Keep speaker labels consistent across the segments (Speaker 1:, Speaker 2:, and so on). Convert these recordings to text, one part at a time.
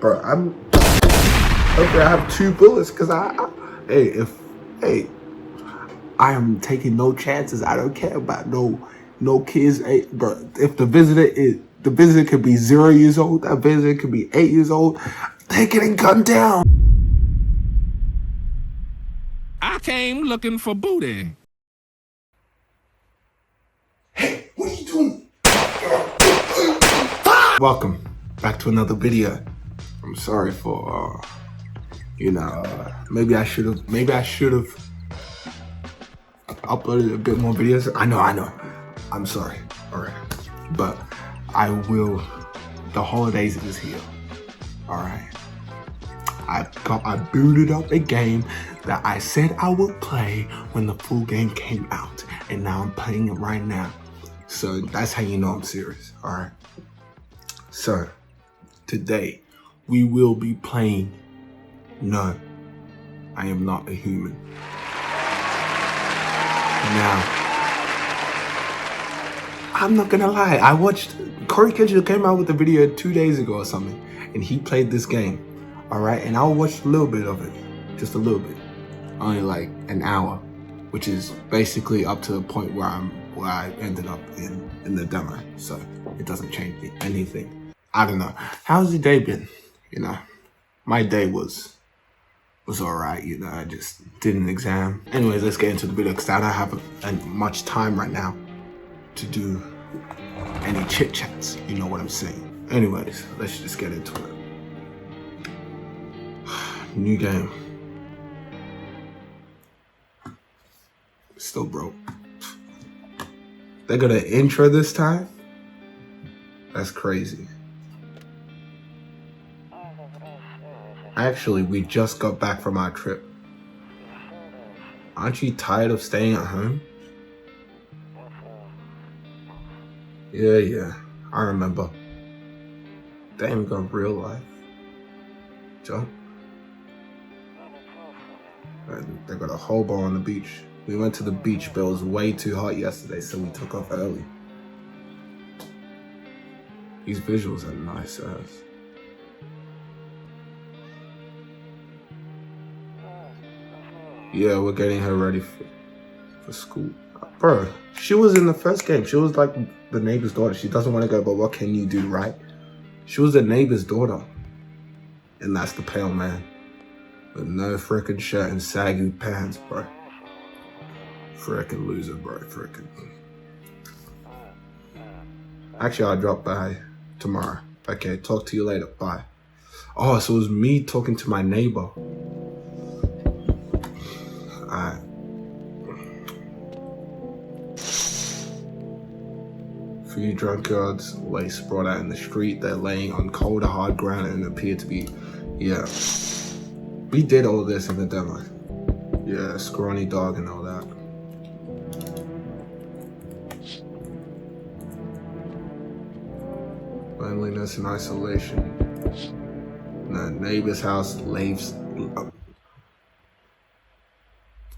Speaker 1: bro. Hopefully I have 2 bullets, cause I am taking no chances. I don't care about no kids. Hey, bro, if the visitor could be 0 years old, that visitor could be 8 years old, they're getting gunned down.
Speaker 2: I came looking for booty.
Speaker 1: Hey, what are you doing? Welcome back to another video. I'm sorry for maybe I should have uploaded a bit more videos. I know. I'm sorry. Alright. But I will. The holidays is here. Alright. I booted up a game that I said I would play when the full game came out. And now I'm playing it right now. So that's how you know I'm serious. Alright. So today we will be playing No, I Am Not a Human. Now, I'm not gonna lie, I watched, Corey Kitchen came out with a video 2 days ago or something, and he played this game, alright? And I watched a little bit of it, just a little bit, only like an hour, which is basically up to the point where I ended up in the demo, so it doesn't change anything. I don't know. How's your day been? My day was alright, I just did an exam. Anyways, let's get into the video because I don't have much time right now to do any chit chats, you know what I'm saying. Anyways, let's just get into it. New game. Still broke. They got an intro this time? That's crazy. Actually, we just got back from our trip. Aren't you tired of staying at home? Yeah, I remember. Damn, we got real life. Jump. They got a hobo on the beach. We went to the beach, but it was way too hot yesterday, so we took off early. These visuals are nice as. Yeah, we're getting her ready for school. Bro, she was in the first game. She was like the neighbor's daughter. She doesn't want to go, but what can you do, right? She was the neighbor's daughter. And that's the pale man. With no frickin' shirt and saggy pants, bro. Frickin' loser, bro. Frickin'. Actually, I'll drop by tomorrow. Okay, talk to you later. Bye. Oh, so it was me talking to my neighbor. Alright. Few drunkards lay sprawled out in the street. They're laying on cold, hard ground and appear to be, yeah. We did all this in the demo. Yeah, scrawny dog and all that. Loneliness and isolation. The neighbor's house laves.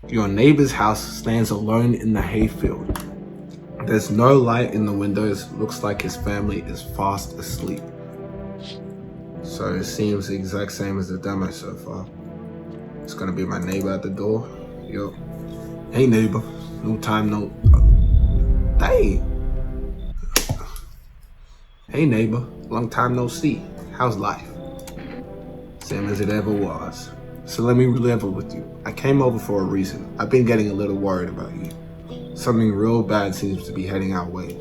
Speaker 1: Your neighbor's house stands alone in the hayfield. There's no light in the windows. Looks like his family is fast asleep. So it seems the exact same as the demo so far. It's gonna be my neighbor at the door. Yo. Hey neighbor. No time, no... Hey! Hey neighbor. Long time no see. How's life? Same as it ever was. So let me level with you. I came over for a reason. I've been getting a little worried about you. Something real bad seems to be heading our way.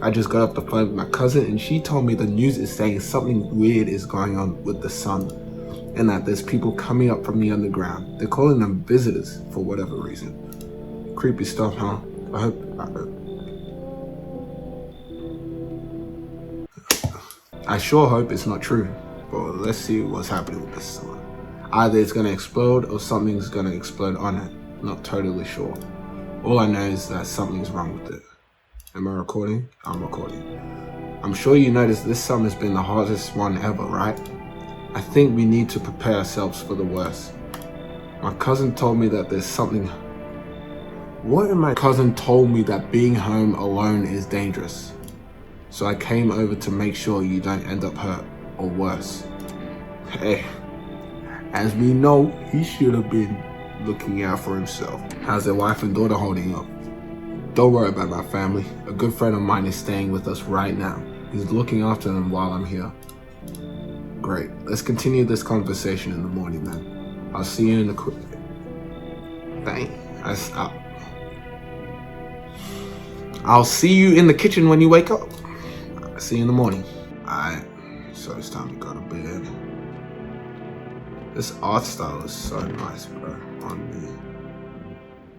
Speaker 1: I just got off the phone with my cousin and she told me the news is saying something weird is going on with the sun. And that there's people coming up from the underground. They're calling them visitors for whatever reason. Creepy stuff, huh? I sure hope it's not true. But let's see what's happening with this sun. Either it's gonna explode or something's gonna explode on it. Not totally sure. All I know is that something's wrong with it. Am I recording? I'm recording. I'm sure you noticed this summer's been the hottest one ever, right? I think we need to prepare ourselves for the worst. My cousin told me that there's something... My cousin told me that being home alone is dangerous. So I came over to make sure you don't end up hurt or worse. Hey, as we know, he should have been looking out for himself. How's their wife and daughter holding up? Don't worry about my family. A good friend of mine is staying with us right now. He's looking after them while I'm here. Great. Let's continue this conversation in the morning then. I'll see you in the I'll see you in the kitchen when you wake up. I'll see you in the morning. Alright, so it's time to go to bed. This art style is so nice, bro, on me.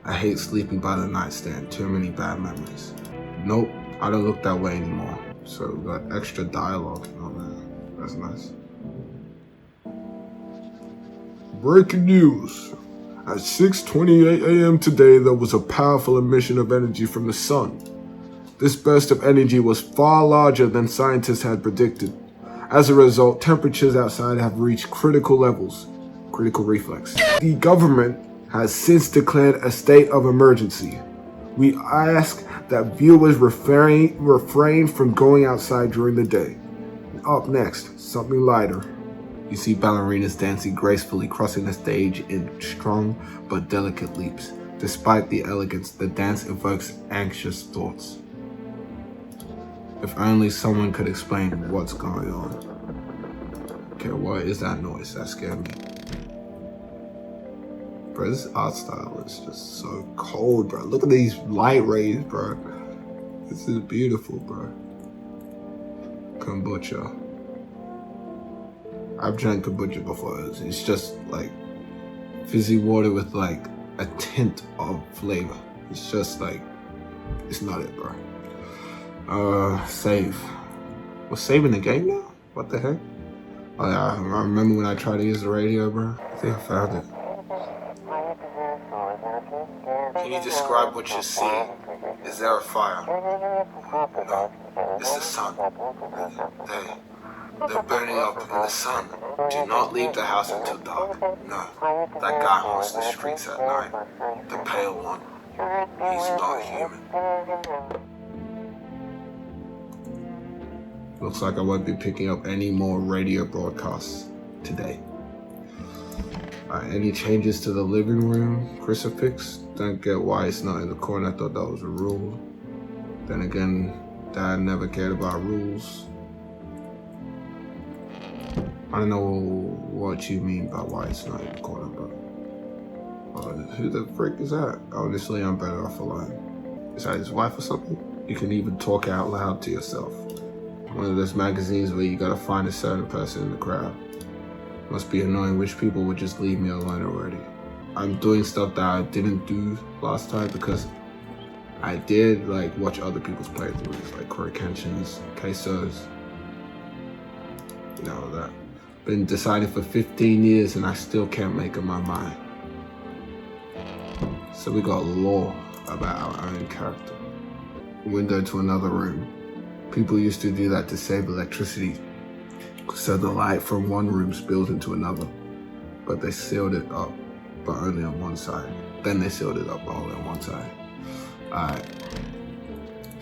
Speaker 1: I hate sleeping by the nightstand, too many bad memories. Nope, I don't look that way anymore. So we got extra dialogue. Oh man, that's nice. Breaking news. At 6:28 a.m. today, there was a powerful emission of energy from the sun. This burst of energy was far larger than scientists had predicted. As a result, temperatures outside have reached critical levels. Critical reflex. The government has since declared a state of emergency. We ask that viewers refrain from going outside during the day. Up next, something lighter. You see ballerinas dancing gracefully, crossing the stage in strong but delicate leaps. Despite the elegance, the dance evokes anxious thoughts. If only someone could explain what's going on. Okay, what is that noise? That scared me. Bro, this art style is just so cold, bro. Look at these light rays, bro. This is beautiful, bro. Kombucha. I've drank kombucha before. It's just like fizzy water with like a tint of flavor. It's just like, it's not it, bro. Save. We're saving the game now? What the heck? Oh yeah, I remember when I tried to use the radio, bro. I think I found it. Can you describe what you're seeing? Is there a fire? No, it's the sun. They're burning up in the sun. Do not leave the house until dark. No, that guy haunts the streets at night. The pale one. He's not human. Looks like I won't be picking up any more radio broadcasts today. Any changes to the living room crucifix? Don't get why it's not in the corner. I thought that was a rule. Then again, Dad never cared about rules. I don't know what you mean by why it's not in the corner, but who the frick is that? Honestly, I'm better off alone. Is that his wife or something? You can even talk out loud to yourself. One of those magazines where you gotta find a certain person in the crowd. Must be annoying. Wish people would just leave me alone already. I'm doing stuff that I didn't do last time because I did like watch other people's playthroughs, like Corey Kenshin's, Queso's, you know, that. Been deciding for 15 years and I still can't make up my mind. So we got lore about our own character. Window to another room. People used to do that to save electricity, so the light from one room spills into another. But they sealed it up, but only on one side. Then they sealed it up only on one side. Alright,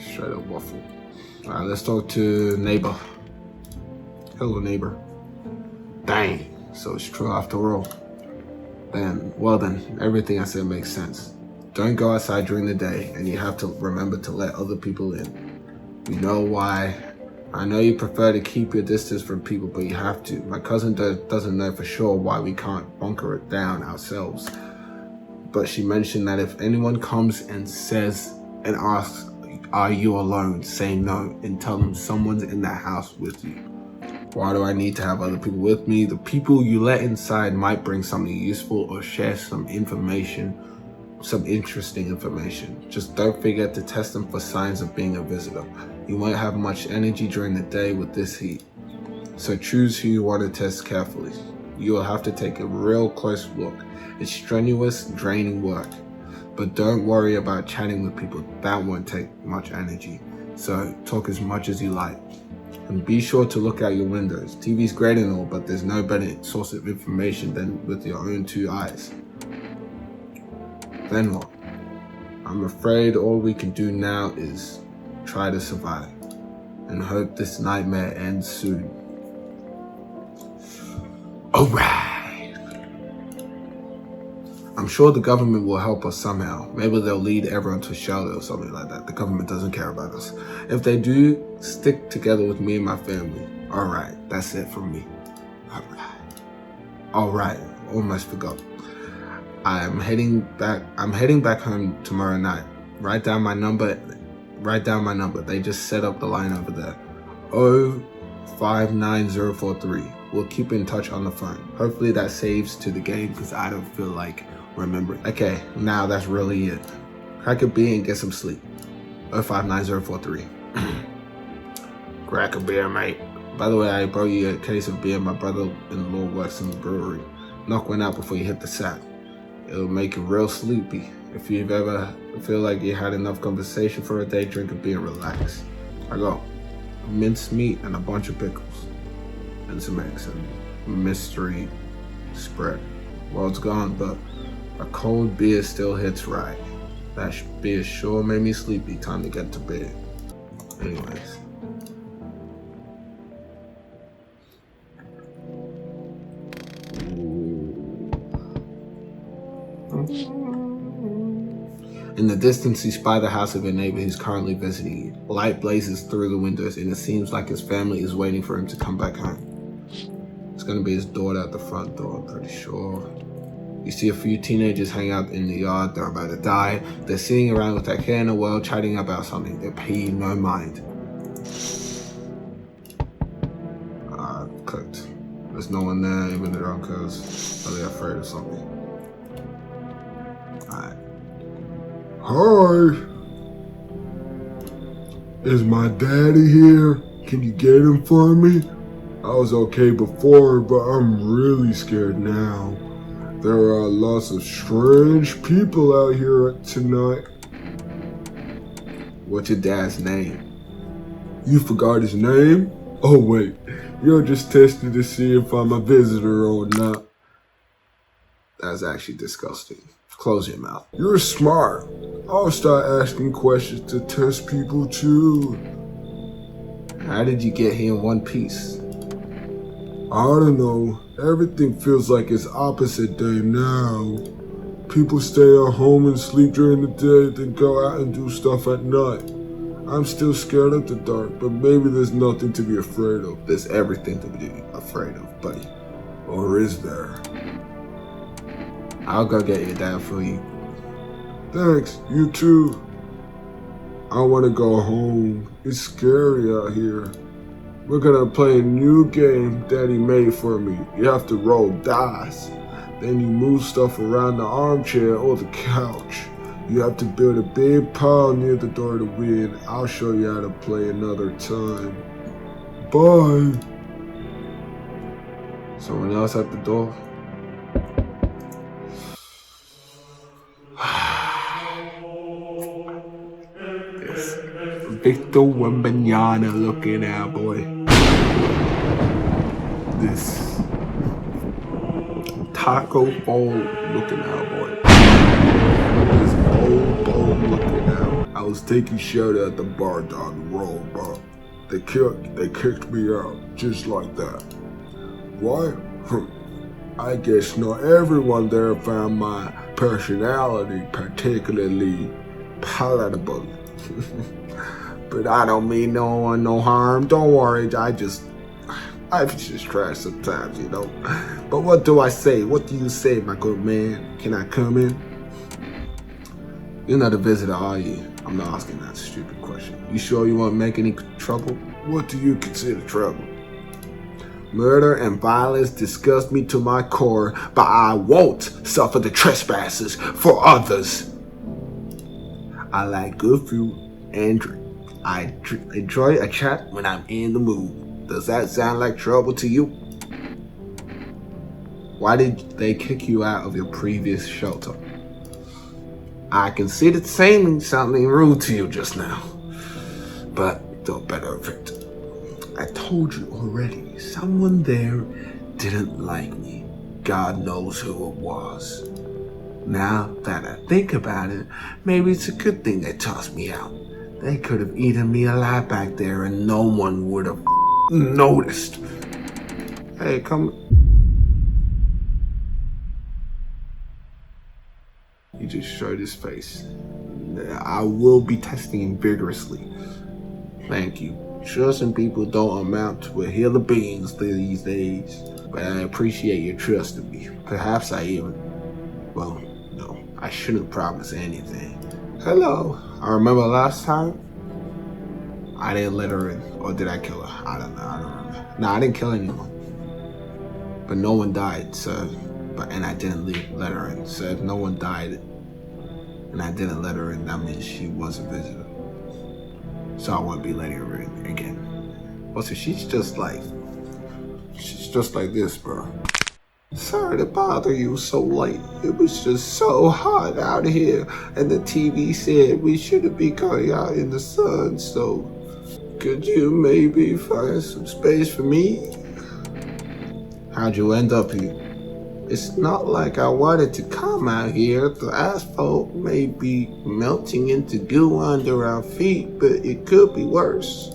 Speaker 1: straight up waffle. Alright, let's talk to neighbor. Hello, neighbor. Dang, so it's true after all. Then, everything I said makes sense. Don't go outside during the day, and you have to remember to let other people in. You know why. I know you prefer to keep your distance from people, but you have to. My cousin doesn't know for sure why we can't bunker it down ourselves. But she mentioned that if anyone comes and says and asks, are you alone? Say no and tell them someone's in the house with you. Why do I need to have other people with me? The people you let inside might bring something useful or share some information, some interesting information. Just don't forget to test them for signs of being a visitor. You won't have much energy during the day with this heat. So choose who you want to test carefully. You will have to take a real close look. It's strenuous, draining work. But don't worry about chatting with people. That won't take much energy. So talk as much as you like. And be sure to look out your windows. TV's great and all, but there's no better source of information than with your own two eyes. Then what? I'm afraid all we can do now is try to survive and hope this nightmare ends soon. Alright. I'm sure the government will help us somehow. Maybe they'll lead everyone to a shelter or something like that. The government doesn't care about us. If they do, stick together with me and my family. Alright, that's it from me. Alright, almost forgot. I'm heading back home tomorrow night. Write down my number. They just set up the line over there. 059043. We'll keep in touch on the phone. Hopefully that saves to the game because I don't feel like remembering. Okay, now that's really it. Crack a beer and get some sleep. 059043. Crack a beer, mate. By the way, I brought you a case of beer. My brother-in-law works in the brewery. Knock one out before you hit the sack. It'll make you real sleepy. If you've ever feel like you had enough conversation for a day, drink a beer and relax. I go. Minced meat and a bunch of pickles. And some eggs and mystery spread. Well, it's gone, but a cold beer still hits right. That beer sure made me sleepy. Time to get to bed. Anyways. In the distance, you spy the house of a neighbor who's currently visiting you. Light blazes through the windows, and it seems like his family is waiting for him to come back home. It's gonna be his daughter at the front door, I'm pretty sure. You see a few teenagers hang out in the yard. They're about to die. They're sitting around with their hair in the world, chatting about something. They're paying no mind. Clicked. There's no one there, even the uncles. Are they afraid of something? Alright. Hi. Is my daddy here? Can you get him for me? I was okay before, but I'm really scared now. There are lots of strange people out here tonight. What's your dad's name? You forgot his name? Oh wait, you're just testing to see if I'm a visitor or not. That's actually disgusting. Close your mouth. You're smart. I'll start asking questions to test people too. How did you get here in one piece? I don't know. Everything feels like it's opposite day now. People stay at home and sleep during the day, then go out and do stuff at night. I'm still scared of the dark, but maybe there's nothing to be afraid of. There's everything to be afraid of, buddy. Or is there? I'll go get your dad for you. Thanks, you too. I want to go home. It's scary out here. We're gonna play a new game Daddy made for me. You have to roll dice. Then you move stuff around the armchair or the couch. You have to build a big pile near the door to win. I'll show you how to play another time. Bye. Someone else at the door? This Victor Wembanyama looking out, boy. This Taco Bowl looking out, boy. This bowl looking out. I was taking shelter at the bar down the road, but they kicked me out just like that. Why? I guess not everyone there found my personality particularly palatable. But I don't mean no one no harm. Don't worry, I'm just trash sometimes, you know. But what do I say? What do you say, my good man? Can I come in? You're not a visitor, are you? I'm not asking that stupid question. You sure you won't make any trouble? What do you consider trouble? Murder and violence disgust me to my core, but I won't suffer the trespasses for others. I like good food and drink. I enjoy a chat when I'm in the mood. Does that sound like trouble to you? Why did they kick you out of your previous shelter? I considered saying something rude to you just now, but thought better of it. I told you already, someone there didn't like me. God knows who it was. Now that I think about it, maybe it's a good thing they tossed me out. They could have eaten me alive back there and no one would have noticed. Hey, come. He just showed his face. I will be testing him vigorously. Thank you. Trusting people don't amount to a hill of beans these days. But I appreciate your trust in me. Perhaps I even... Well, no. I shouldn't promise anything. Hello. I remember last time? I didn't let her in. Or did I kill her? I don't remember. No, I didn't kill anyone. But no one died, so... And I didn't let her in. So if no one died and I didn't let her in, that means she was a visitor. So I won't be letting her in again. Also, she's just like this, bro. Sorry to bother you so late. It was just so hot out here, and the TV said we shouldn't be going out in the sun, so could you maybe find some space for me? How'd you end up here? It's not like I wanted to come out here. The asphalt may be melting into goo under our feet, but it could be worse.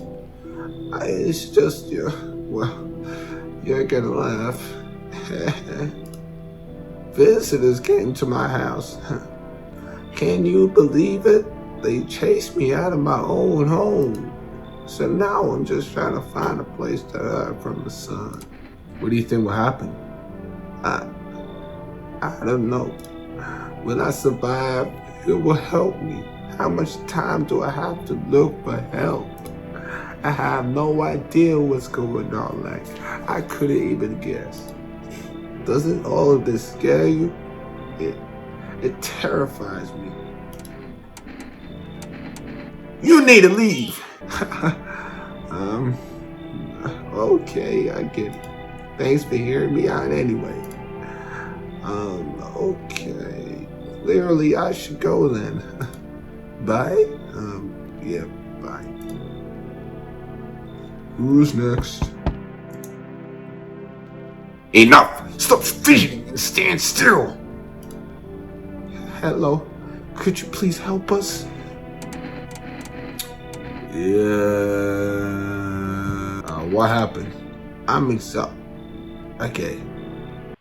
Speaker 1: It's just, well, you're gonna laugh. Visitors came to my house. Can you believe it? They chased me out of my own home. So now I'm just trying to find a place to hide from the sun. What do you think will happen? I don't know. When I survive, it will help me. How much time do I have to look for help? I have no idea what's going on. Like, I couldn't even guess. Doesn't all of this scare you? It terrifies me. You need to leave. Okay, I get it. Thanks for hearing me out anyway. Okay. Clearly I should go then. Bye? Yeah, bye. Who's next? Enough! Stop fidgeting and stand still! Hello. Could you please help us? Yeah. What happened? I'm exhausted. Okay.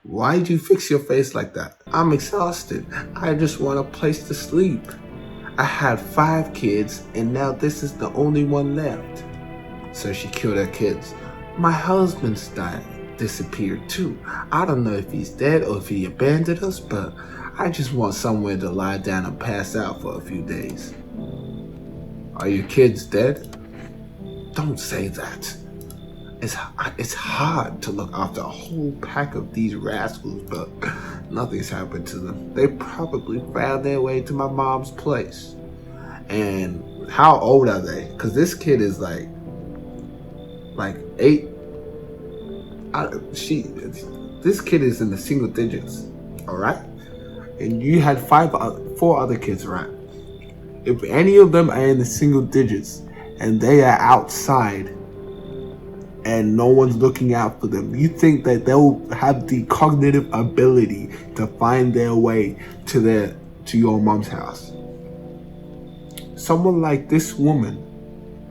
Speaker 1: Why'd you fix your face like that? I'm exhausted. I just want a place to sleep. I had 5 kids and now this is the only one left. So she killed her kids. My husband's disappeared too. I don't know if he's dead or if he abandoned us, but I just want somewhere to lie down and pass out for a few days. Are your kids dead? Don't say that. It's hard to look after a whole pack of these rascals, but nothing's happened to them. They probably found their way to my mom's place. And how old are they? Because this kid is like 8. This kid is in the single digits, all right? And you had 4 other kids, right? If any of them are in the single digits and they are outside and no one's looking out for them, you think that they'll have the cognitive ability to find their way to your mom's house? Someone like this woman,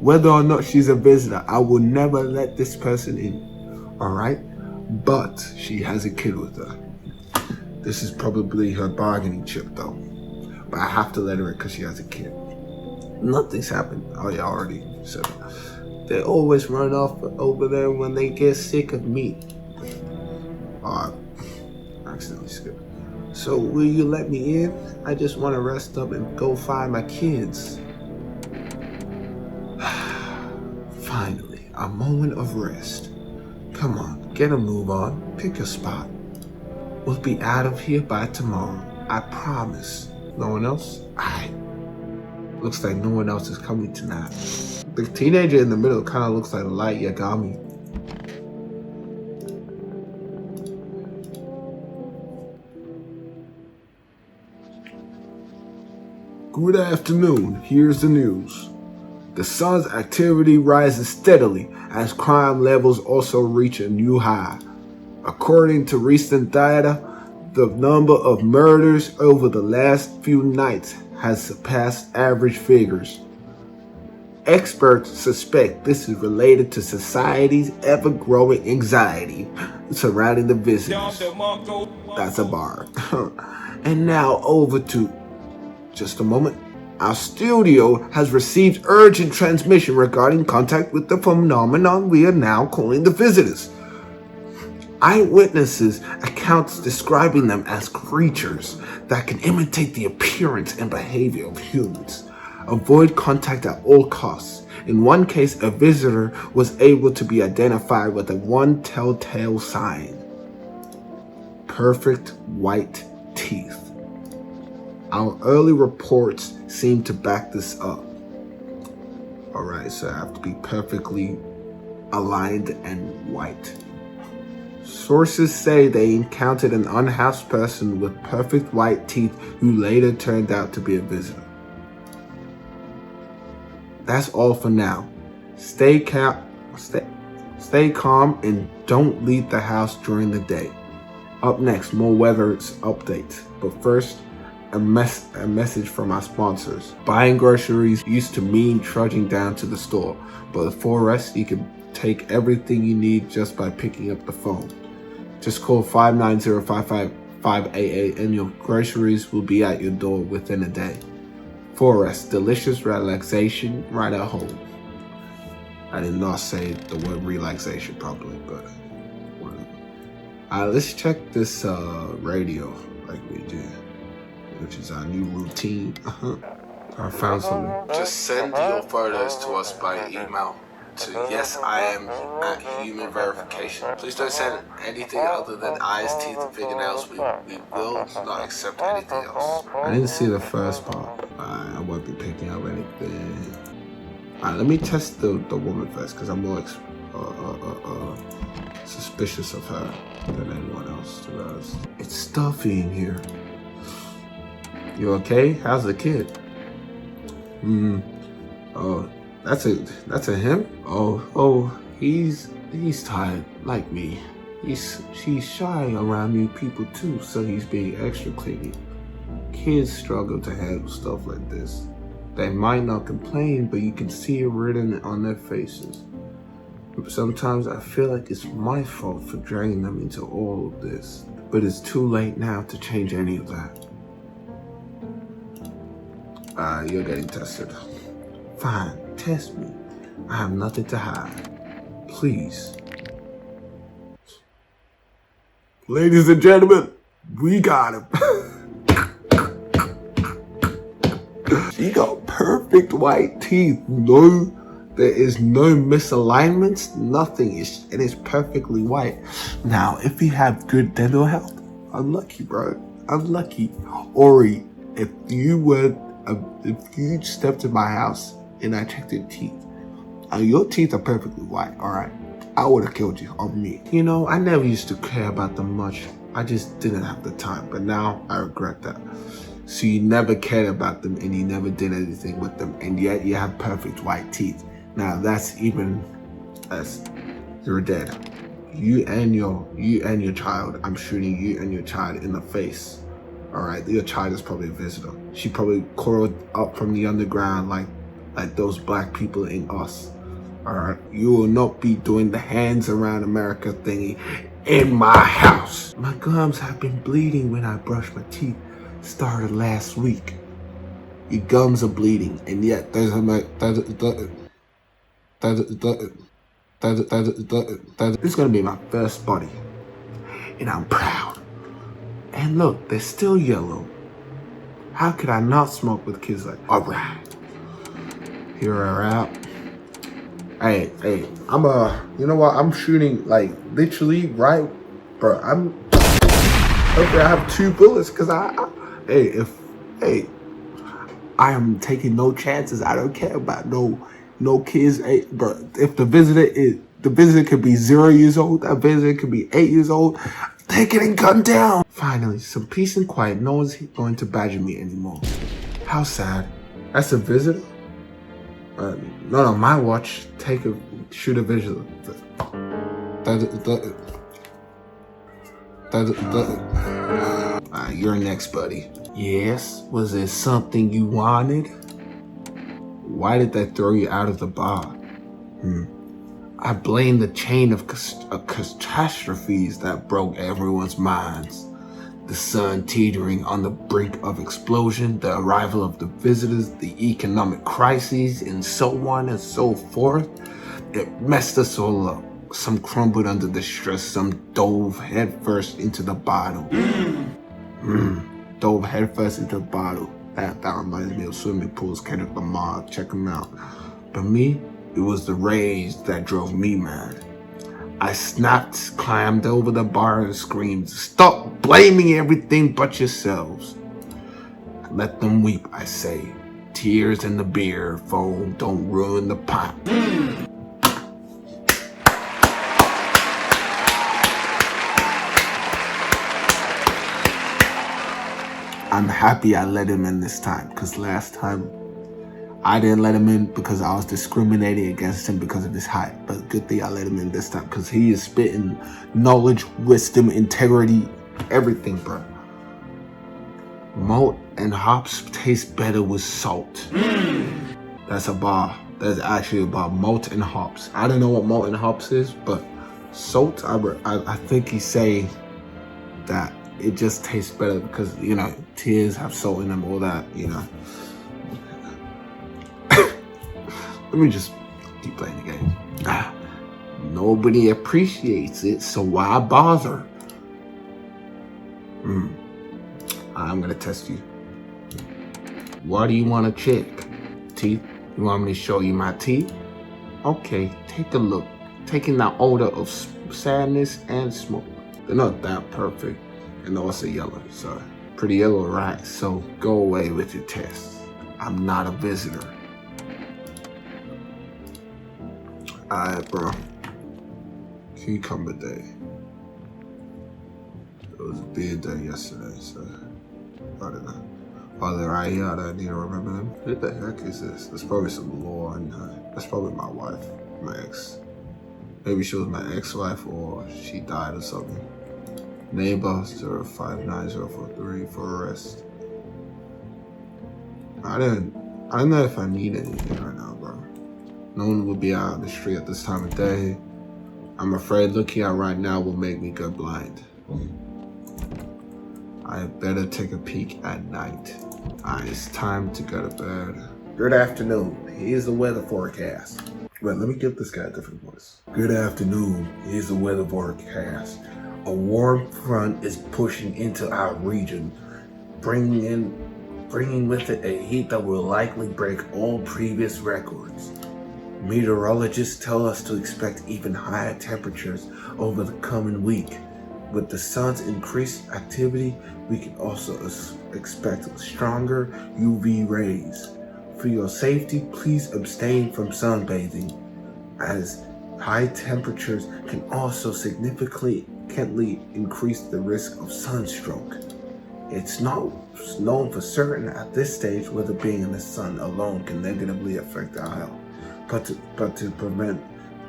Speaker 1: whether or not she's a visitor, I will never let this person in, all right? But she has a kid with her. This is probably her bargaining chip though. But I have to let her in because she has a kid. Nothing's happened. Oh yeah, I already said it. They always run off over there when they get sick of me. Oh, I accidentally skipped. So will you let me in? I just want to rest up and go find my kids. Finally, a moment of rest. Come on, get a move on. Pick a spot. We'll be out of here by tomorrow. I promise. No one else? Aight. Looks like no one else is coming tonight. The teenager in the middle kind of looks like a light Yagami. Good afternoon. Here's the news. The sun's activity rises steadily as crime levels also reach a new high. According to recent data, the number of murders over the last few nights has surpassed average figures. Experts suspect this is related to society's ever-growing anxiety surrounding the visitors. That's a bar. And now over to Just a moment. Our studio has received urgent transmission regarding contact with the phenomenon we are now calling the visitors. Eyewitnesses' accounts describing them as creatures that can imitate the appearance and behavior of humans. Avoid contact at all costs. In one case, a visitor was able to be identified with one telltale sign: perfect white teeth. Our early reports seem to back this up. Alright, so I have to be perfectly aligned and white. Sources say they encountered an unhoused person with perfect white teeth who later turned out to be a visitor. That's all for now. Stay calm and don't leave the house during the day. Up next, more weather updates. But first, a message from our sponsors. Buying groceries used to mean trudging down to the store, but for us, you can take everything you need just by picking up the phone. Just call 590-555-88 and your groceries will be at your door within a day. Forest, delicious relaxation right at home. I did not say the word relaxation properly, but whatever. Let's check this radio like we did, which is our new routine. I found something. Just send your photos to us by email to yesIam@humanverification. Please don't send anything other than eyes, teeth, and fingernails. We will not accept anything else. I didn't see the first part. I won't be picking up anything. Let me test the woman first, because I'm more suspicious of her than anyone else, to be honest. It's stuffy in here. You okay? How's the kid? Oh, that's a him? Oh, he's tired, like me. He's shy around new people too, so he's being extra clingy. Kids struggle to handle stuff like this. They might not complain, but you can see it written on their faces. Sometimes I feel like it's my fault for dragging them into all of this, but it's too late now to change any of that. You're getting tested. Fine, test me. I have nothing to hide. Please. Ladies and gentlemen, we got him. She got perfect white teeth. There is no misalignments, nothing. It is perfectly white. Now, if you have good dental health, unlucky, bro. Unlucky. Ori, if you stepped in my house and I checked your teeth, your teeth are perfectly white, alright? I would have killed you on me. You know, I never used to care about them much. I just didn't have the time, but now I regret that. So you never cared about them and you never did anything with them, and yet you have perfect white teeth. Now that's you're dead. You and your child, I'm shooting you and your child in the face. Alright, your child is probably a visitor. She probably crawled up from the underground like those black people in Us. Alright, you will not be doing the hands around America thingy in my house. My gums have been bleeding when I brush my teeth. Started last week. Your gums are bleeding, and yet this is gonna be my first buddy, and I'm proud. And look, they're still yellow. How could I not smoke with kids like? All right, here we're out. Hey, you know what? I'm shooting like literally right, bro. Hopefully I have 2 bullets, cause I am taking no chances. I don't care about no kids. Hey, bro, if the visitor could be 0 years old, that visitor could be 8 years old, they're getting gunned down. Finally, some peace and quiet. No one's going to badger me anymore. How sad. That's a visitor? Not on my watch. Shoot a visitor. You're next, buddy. Yes? Was there something you wanted? Why did they throw you out of the bar? I blame the chain of catastrophes that broke everyone's minds. The sun teetering on the brink of explosion, the arrival of the visitors, the economic crises, and so on and so forth. It messed us all up. Some crumbled under the stress, some dove headfirst into the bottle. Dove headfirst into the bottle. That reminds me of swimming pools, Kendrick Lamar, check them out. But me, it was the rage that drove me mad. I snapped, climbed over the bar and screamed, "Stop blaming everything but yourselves." Let them weep, I say. Tears in the beer, foam don't ruin the pot. I'm happy I let him in this time, because last time I didn't let him in because I was discriminating against him because of his height. But good thing I let him in this time because he is spitting knowledge, wisdom, integrity, everything, bro. Malt and hops taste better with salt. That's a bar. That's actually a bar. Malt and hops. I don't know what malt and hops is, but salt, I think he's saying that it just tastes better because, you know, tears have salt in them, all that, you know. Let me just keep playing the game. Nobody appreciates it, so why bother? I'm gonna test you. What do you want to check? Teeth? You want me to show you my teeth? Okay, take a look. Taking the odor of sadness and smoke. They're not that perfect, and they're also yellow, so pretty yellow, right? So go away with your test. I'm not a visitor. Alright, bro. Cucumber day. It was a big day yesterday, so I don't know. While they're right here, I don't need to remember them. Who the heck is this? There's probably some lore in her. That's probably my wife, my ex. Maybe she was my ex-wife or she died or something. Neighbor 059043 for arrest. I don't know if I need anything right now, bro. No one will be out on the street at this time of day. I'm afraid looking out right now will make me go blind. I better take a peek at night. It's time to go to bed. Good afternoon. Here's the weather forecast. Wait, let me give this guy a different voice. Good afternoon. Here's the weather forecast. A warm front is pushing into our region, bringing with it a heat that will likely break all previous records. Meteorologists tell us to expect even higher temperatures over the coming week. With the sun's increased activity, we can also expect stronger UV rays. For your safety, please abstain from sunbathing, as high temperatures can also significantly increase the risk of sunstroke. It's not known for certain at this stage whether being in the sun alone can negatively affect our health. But to prevent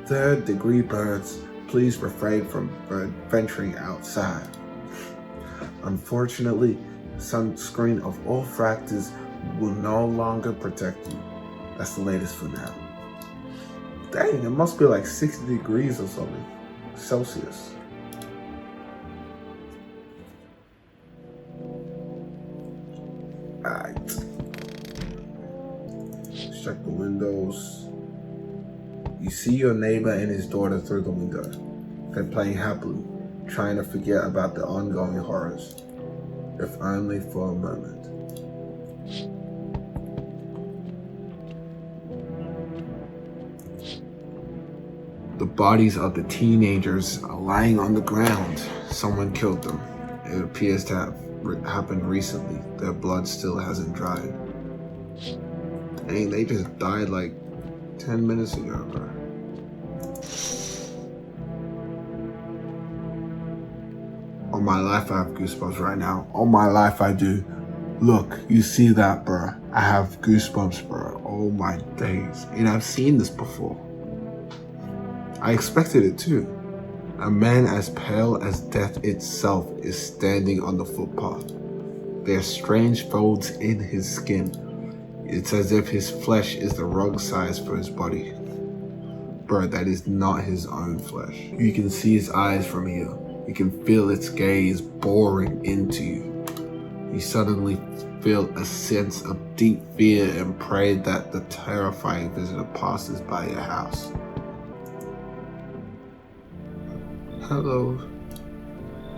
Speaker 1: third-degree burns, please refrain from venturing outside. Unfortunately, sunscreen of all factors will no longer protect you. That's the latest for now. Dang, it must be like 60 degrees or something Celsius. Alright. Let's check the windows. You see your neighbor and his daughter through the window. They're playing happily, trying to forget about the ongoing horrors, if only for a moment. The bodies of the teenagers are lying on the ground. Someone killed them. It appears to have happened recently. Their blood still hasn't dried. Dang, they just died like 10 minutes ago, bro. On my life, I have goosebumps right now. On my life, I do. Look, you see that, bro? I have goosebumps, bro. Oh my days. And I've seen this before. I expected it too. A man as pale as death itself is standing on the footpath. There are strange folds in his skin. It's as if his flesh is the wrong size for his body. Bro, that is not his own flesh. You can see his eyes from here. You can feel its gaze boring into you. You suddenly feel a sense of deep fear and pray that the terrifying visitor passes by your house. Hello.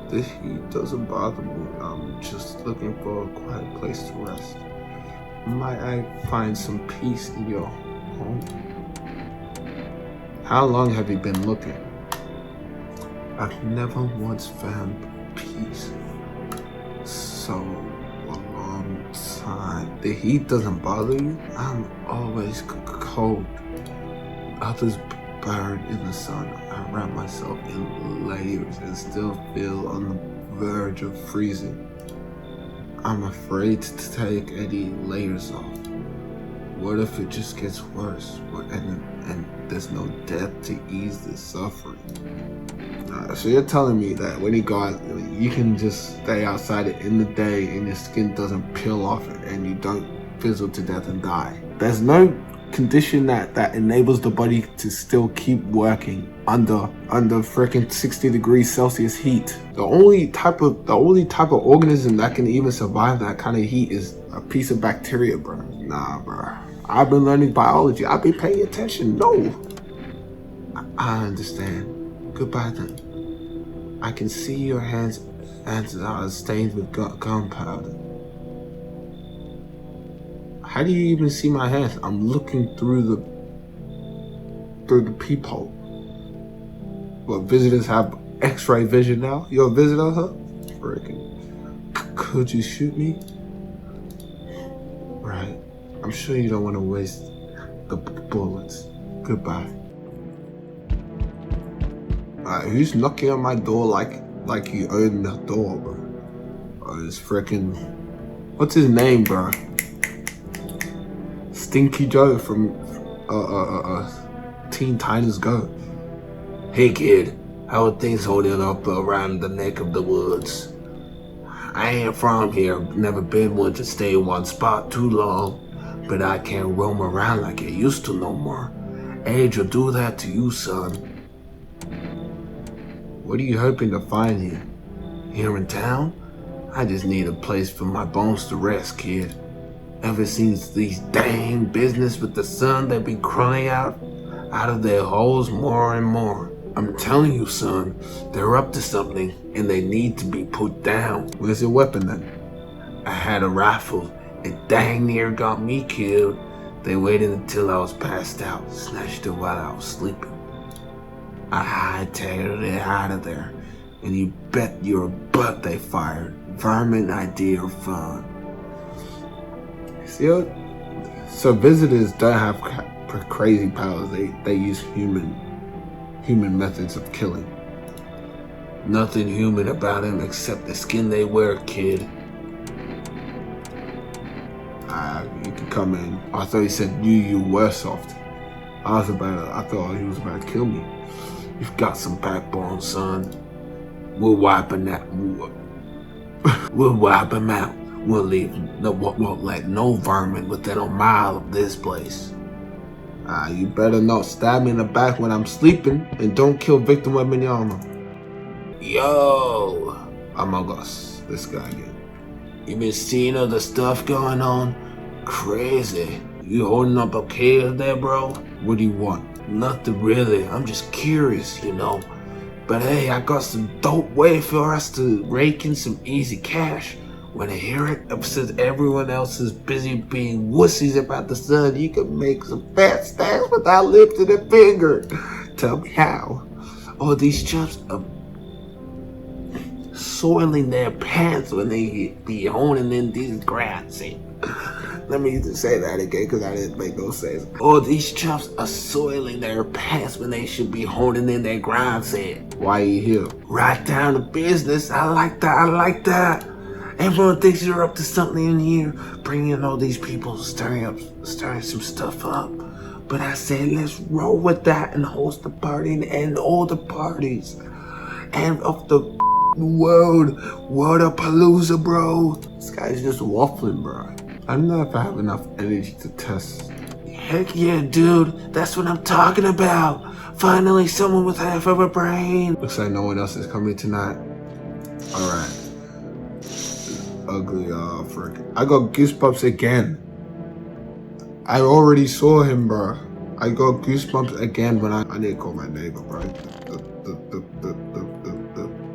Speaker 1: The heat doesn't bother me. I'm just looking for a quiet place to rest. Might I find some peace in your home? How long have you been looking? I've never once found peace. So a long time. The heat doesn't bother you? I'm always cold. Others burn in the sun. I wrap myself in layers and still feel on the verge of freezing. I'm afraid to take any layers off. What if it just gets worse and there's no death to ease the suffering? So you're telling me that when you go out, you can just stay outside in the day and your skin doesn't peel off and you don't fizzle to death and die. There's no condition that enables the body to still keep working under freaking 60 degrees Celsius heat. The only type of organism that can even survive that kind of heat is a piece of bacteria, bro. Nah, bro. I've been learning biology. I've been paying attention. No. I understand. Goodbye then. I can see your hands are stained with gunpowder. How do you even see my hands? I'm looking through the peephole. What, visitors have X-ray vision now? You're a visitor, huh? Freaking. Could you shoot me? Right. I'm sure you don't want to waste the bullets. Goodbye. Who's knocking on my door like you own the door, bro? Oh, it's freaking. What's his name, bro? Stinky Joe from Teen Titans Go. Hey kid, how are things holding up around the neck of the woods? I ain't from here, never been one to stay in one spot too long, but I can't roam around like I used to no more. Age will do that to you, son. What are you hoping to find here? Here in town? I just need a place for my bones to rest, kid. Ever since these dang business with the sun, they be crying out of their holes more and more. I'm telling you, son, they're up to something and they need to be put down. Where's your weapon then? I had a rifle. It dang near got me killed. They waited until I was passed out, snatched it while I was sleeping. I hightailed it out of there, and you bet your butt they fired. Vermin idea of fun. See, so visitors don't have crazy powers. They use human methods of killing. Nothing human about them except the skin they wear, kid. You can come in. I thought he said you were soft. I thought he was about to kill me. You've got some backbone, son. We'll wipe him out. We'll wipe him out. We'll leave. Won't let no vermin within a mile of this place. You better not stab me in the back when I'm sleeping, and don't kill Victor Wembanyama. Yo, Among Us, this guy again. You been seeing all the stuff going on? Crazy. You holding up okay there, bro? What do you want? Nothing really. I'm just curious, you know. But hey, I got some dope way for us to rake in some easy cash. When I hear it, since everyone else is busy being wussies about the sun, you can make some fat stacks without lifting a finger. Tell me how. All these chumps are soiling their pants when they be honing in these grass. Let me just say that again because I didn't make no sense. All these chumps are soiling their pants when they should be honing in their grind set. Why are you here? Right down to business. I like that. Everyone thinks you're up to something in here, bringing all these people, stirring some stuff up. But I said, let's roll with that and host the party and end all the parties. And of the world, Palooza, bro. This guy's just waffling, bro. I don't know if I have enough energy to test. Heck yeah, dude. That's what I'm talking about. Finally, someone with half of a brain. Looks like no one else is coming tonight. Alright. Ugly, frick. I got goosebumps again. I already saw him, bro. I got goosebumps again when I need to call my neighbor, bro.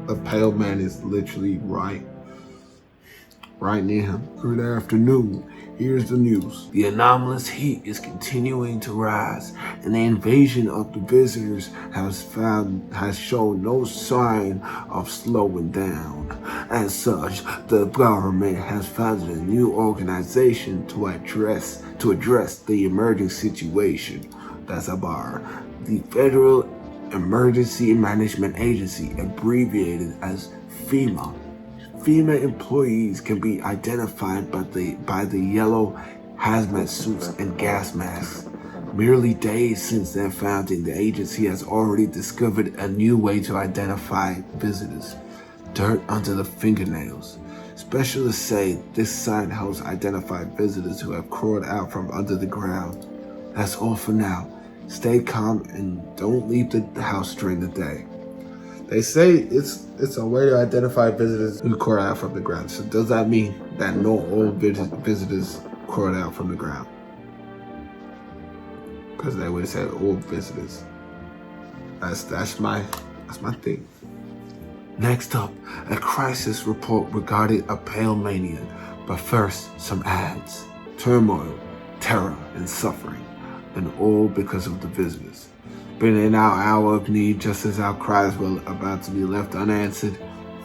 Speaker 1: The pale man is literally right near him. Good afternoon. Here's the news. The anomalous heat is continuing to rise, and the invasion of the visitors has shown no sign of slowing down. As such, the government has founded a new organization to address the emerging situation. That's a bar. The Federal Emergency Management Agency, abbreviated as FEMA. FEMA employees can be identified by the yellow hazmat suits and gas masks. Merely days since their founding, the agency has already discovered a new way to identify visitors: dirt under the fingernails. Specialists say this sign helps identify visitors who have crawled out from under the ground. That's all for now. Stay calm and don't leave the house during the day. They say it's a way to identify visitors who crawl out from the ground. So does that mean that not all visitors crawl out from the ground? Because they would say all visitors. That's my thing. Next up, a crisis report regarding a pale mania. But first, some ads. Turmoil, terror, and suffering. And all because of the visitors. But in our hour of need, just as our cries were about to be left unanswered,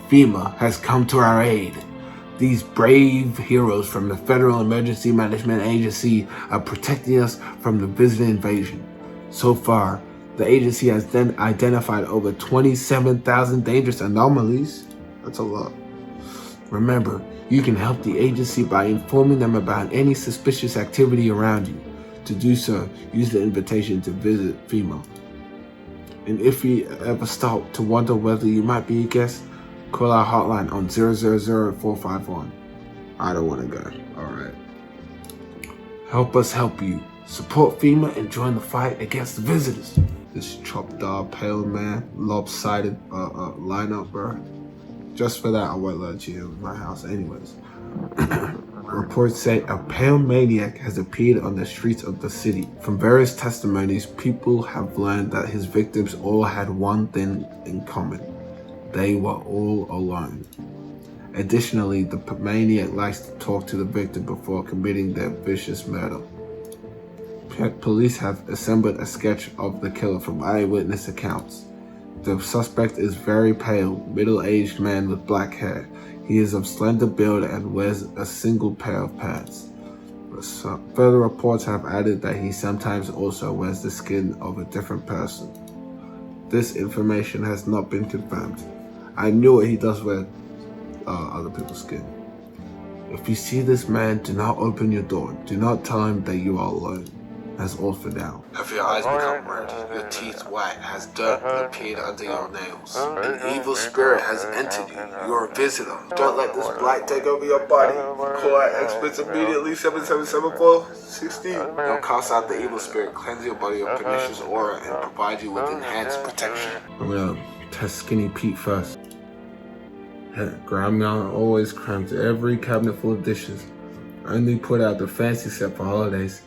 Speaker 1: FEMA has come to our aid. These brave heroes from the Federal Emergency Management Agency are protecting us from the visitor invasion. So far, the agency has then identified over 27,000 dangerous anomalies. That's a lot. Remember, you can help the agency by informing them about any suspicious activity around you. To do so, use the invitation to visit FEMA. And if you ever stop to wonder whether you might be a guest, call our hotline on 000-451. I don't want to go. Alright. Help us help you. Support FEMA and join the fight against the visitors. This chopped dog, pale man, lopsided lineup, bro. Just for that, I won't let you in my house anyways. Reports say a pale maniac has appeared on the streets of the city. From various testimonies, people have learned that his victims all had one thing in common. They were all alone. Additionally, the maniac likes to talk to the victim before committing their vicious murder. Police have assembled a sketch of the killer from eyewitness accounts. The suspect is very pale, middle-aged man with black hair. He is of slender build and wears a single pair of pants. Further reports have added that he sometimes also wears the skin of a different person. This information has not been confirmed. I knew he does wear other people's skin. If you see this man, do not open your door. Do not tell him that you are alone. That's all for now. Have your eyes become red, your teeth white, has dirt appeared under your nails? An evil spirit has entered you. You're a visitor. Don't let this blight take over your body. Call our experts immediately, 7774-16. They'll cast out the evil spirit, cleanse your body of pernicious aura, and provide you with enhanced protection. I'm gonna test Skinny Pete first. Grandma always crams every cabinet full of dishes. I only put out the fancy set for holidays.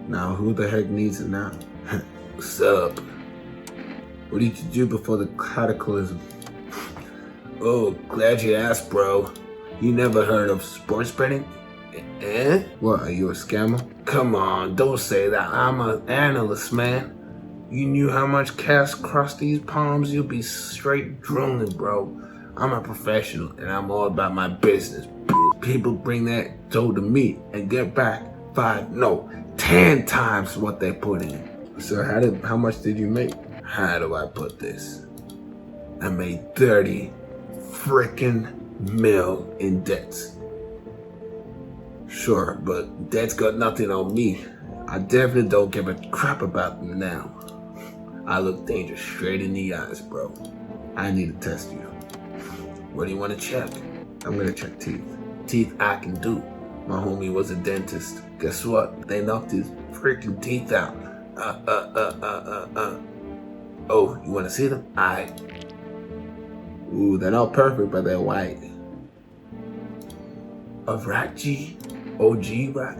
Speaker 1: Now, who the heck needs it now? What's up? What did you do before the cataclysm? Oh, glad you asked, bro. You never heard of sports betting? Eh? What, are you a scammer? Come on, don't say that. I'm an analyst, man. You knew how much cash crossed these palms, you'll be straight drooling, bro. I'm a professional, and I'm all about my business. People bring that dough to me and get back 10 times what they put in. So how much did you make? How do I put this? I made 30 freaking mil in debts. Sure, but debt's got nothing on me. I definitely don't give a crap about them now. I look danger straight in the eyes, bro. I need to test you. What do you want to check? I'm gonna check teeth. Teeth I can do. My homie was a dentist. Guess what? They knocked his freaking teeth out. Oh, you wanna see them? Alright. Ooh, they're not perfect, but they're white. A rat G? OG rat?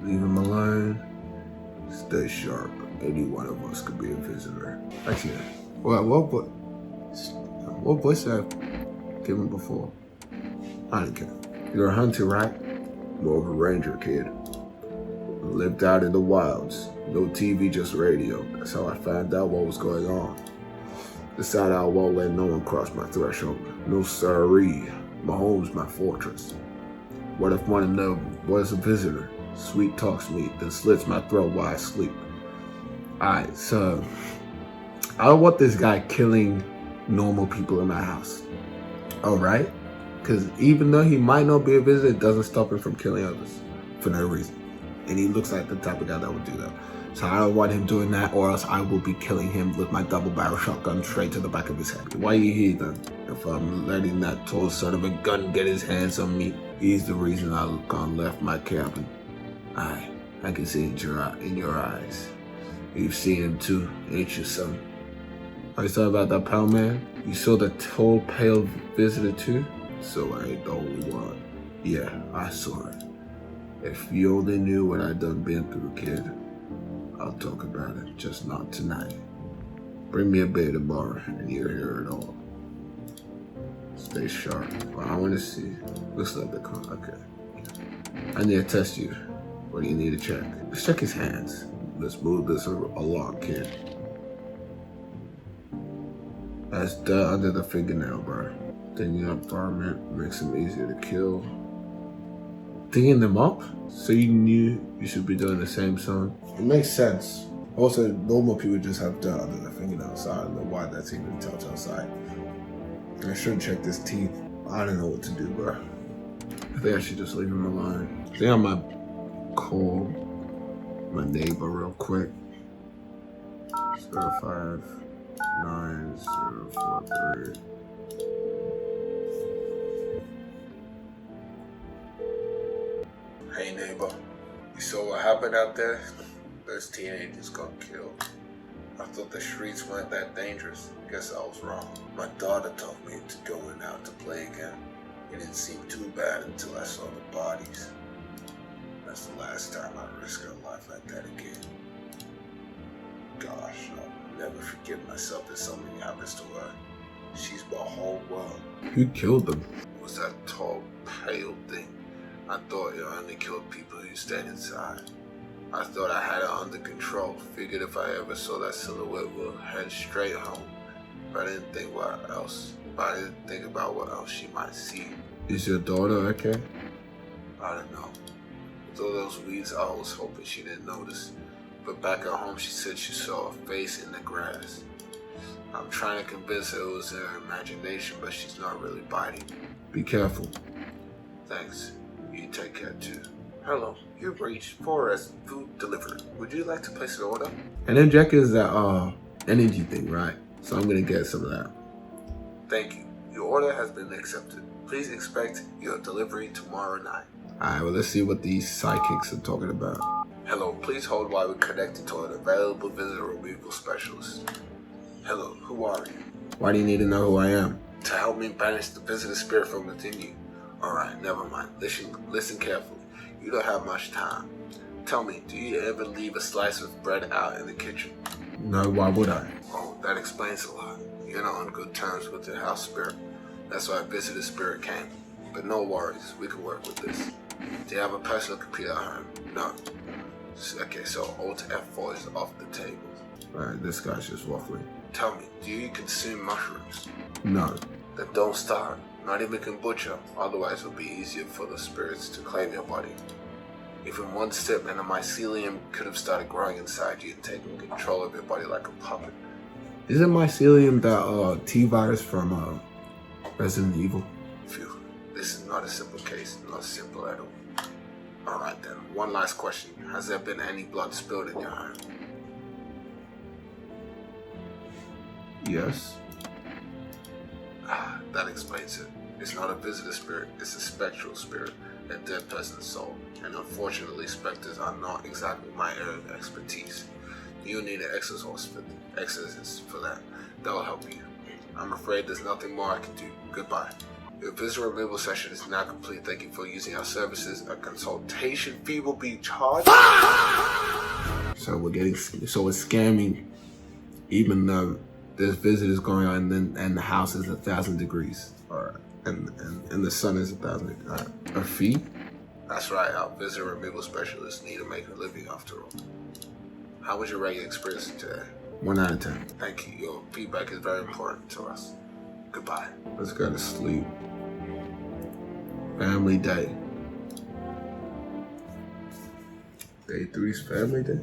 Speaker 1: Leave him alone. Stay sharp. Any one of us could be a visitor. Actually, what voice did I give him before? I don't care. You're a hunter, right? More of a ranger, kid. Lived out in the wilds. No TV, just radio. That's how I found out what was going on. Decided I won't let no one cross my threshold. No siree. My home's my fortress. What if one of them was a visitor? Sweet talks me, then slits my throat while I sleep. Alright, so I don't want this guy killing normal people in my house. Alright? Because even though he might not be a visitor, it doesn't stop him from killing others for no reason. And he looks like the type of guy that would do that. So I don't want him doing that, or else I will be killing him with my double barrel shotgun straight to the back of his head. Why are you here then? If I'm letting that tall son of a gun get his hands on me, he's the reason I've gone left my cabin. I can see it in your eyes. You've seen him too, ain't you, son? Are you talking about that pale man? You saw the tall, pale visitor too? So I ain't the only one. Yeah, I saw it. If you only knew what I done been through, kid. I'll talk about it, just not tonight. Bring me a beer tomorrow, and you'll hear it all. Stay sharp. Well, I want to see. Looks like the car. Okay. I need to test you. What do you need to check? Let's check his hands. Let's move this along, kid. That's dirt under the fingernail, bro. Digging up varmint makes them easier to kill. Digging them up? So you knew you should be doing the same, son? It makes sense. Also, normal people just have dirt under their fingernails, so I don't know why that's even a telltale sign. I should check his teeth. I don't know what to do, bro. I think I should just leave him alone. I think I might call my neighbor real quick. 059043. Hey neighbor, you saw what happened out there? Those teenagers got killed. I thought the streets weren't that dangerous. Guess I was wrong. My daughter told me to going out to play again. It didn't seem too bad until I saw the bodies. That's the last time I risk her life like that again. Gosh, I'll never forgive myself if something happens to her. She's my whole world. Who killed them? It was that tall, pale thing. I thought it only killed people who stayed inside. I thought I had it under control. Figured if I ever saw that silhouette, we'll head straight home. But I didn't think about what else she might see. Is your daughter okay? I don't know. With all those weeds, I was hoping she didn't notice. But back at home, she said she saw a face in the grass. I'm trying to convince her it was her imagination, but she's not really biting. Be careful. Thanks. You take care too. Hello, you've reached Forest Food Delivery. Would you like to place an order? And then Jack is that energy thing, right? So I'm gonna get some of that. Thank you. Your order has been accepted. Please expect your delivery tomorrow night. Alright, well let's see what these psychics are talking about. Hello, please hold while we connect you to an available visitor removal specialist. Hello, who are you? Why do you need to know who I am? To help me banish the visitor spirit from within you. Alright, never mind. Listen carefully. You don't have much time. Tell me, do you ever leave a slice of bread out in the kitchen? No, why would I? Oh, that explains a lot. You're not on good terms with the house spirit. That's why visitor spirit came. But no worries, we can work with this. Do you have a personal computer at home? No. Okay, so Alt F4 is off the table. Alright, this guy's just waffling. Tell me, do you consume mushrooms? No. Then don't start. Not even kombucha, otherwise it will be easier for the spirits to claim your body. Even one step and a mycelium could have started growing inside you and taking control of your body like a puppet. Isn't mycelium that T-virus from Resident Evil? Phew, this is not a simple case, not simple at all. Alright then, one last question. Has there been any blood spilled in your home? Yes. That explains it. It's not a visitor spirit, it's a spectral spirit, a dead person's soul. And unfortunately, specters are not exactly my area of expertise. You'll need an exorcist exorcist for that. That'll help you. I'm afraid there's nothing more I can do. Goodbye. Your visitor removal session is now complete. Thank you for using our services. A consultation fee will be charged. So we're scamming, even though this visit is going on and the house is 1,000 degrees. Alright. And the sun is 1,000 degrees. Alright. A fee? That's right, our visitor removal specialists need to make a living after all. How was your regular experience today? 1 out of 10. Thank you. Your feedback is very important to us. Goodbye. Let's go to sleep. Family day. Day 3's family day?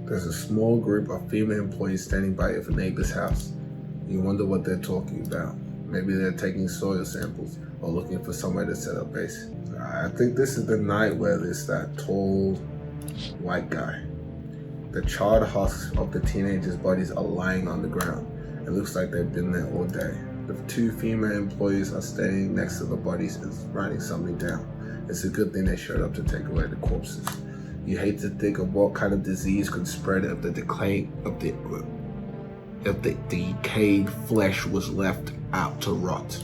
Speaker 1: There's a small group of female employees standing by a neighbor's house. You wonder what they're talking about. Maybe they're taking soil samples or looking for somewhere to set up base. I think this is the night where there's that tall white guy. The charred husks of the teenagers' bodies are lying on the ground. It looks like they've been there all day. The 2 female employees are standing next to the bodies and writing something down. It's a good thing they showed up to take away the corpses. You hate to think of what kind of disease could spread if the decayed flesh was left out to rot.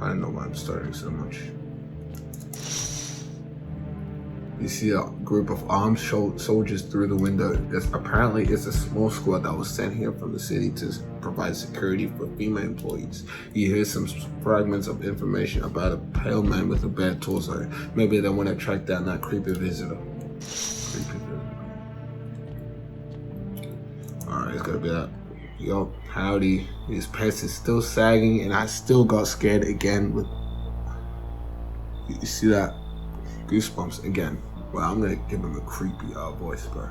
Speaker 1: I don't know why I'm stuttering so much. You see a group of armed soldiers through the window. Apparently it's a small squad that was sent here from the city to provide security for female employees. You hear some fragments of information about a pale man with a bad torso. Maybe they want to track down that creepy visitor. Alright, it's gonna be that. Yo, howdy. His pants is still sagging and I still got scared again with... You see that? Goosebumps again. Well, I'm gonna give him a creepy voice, bro.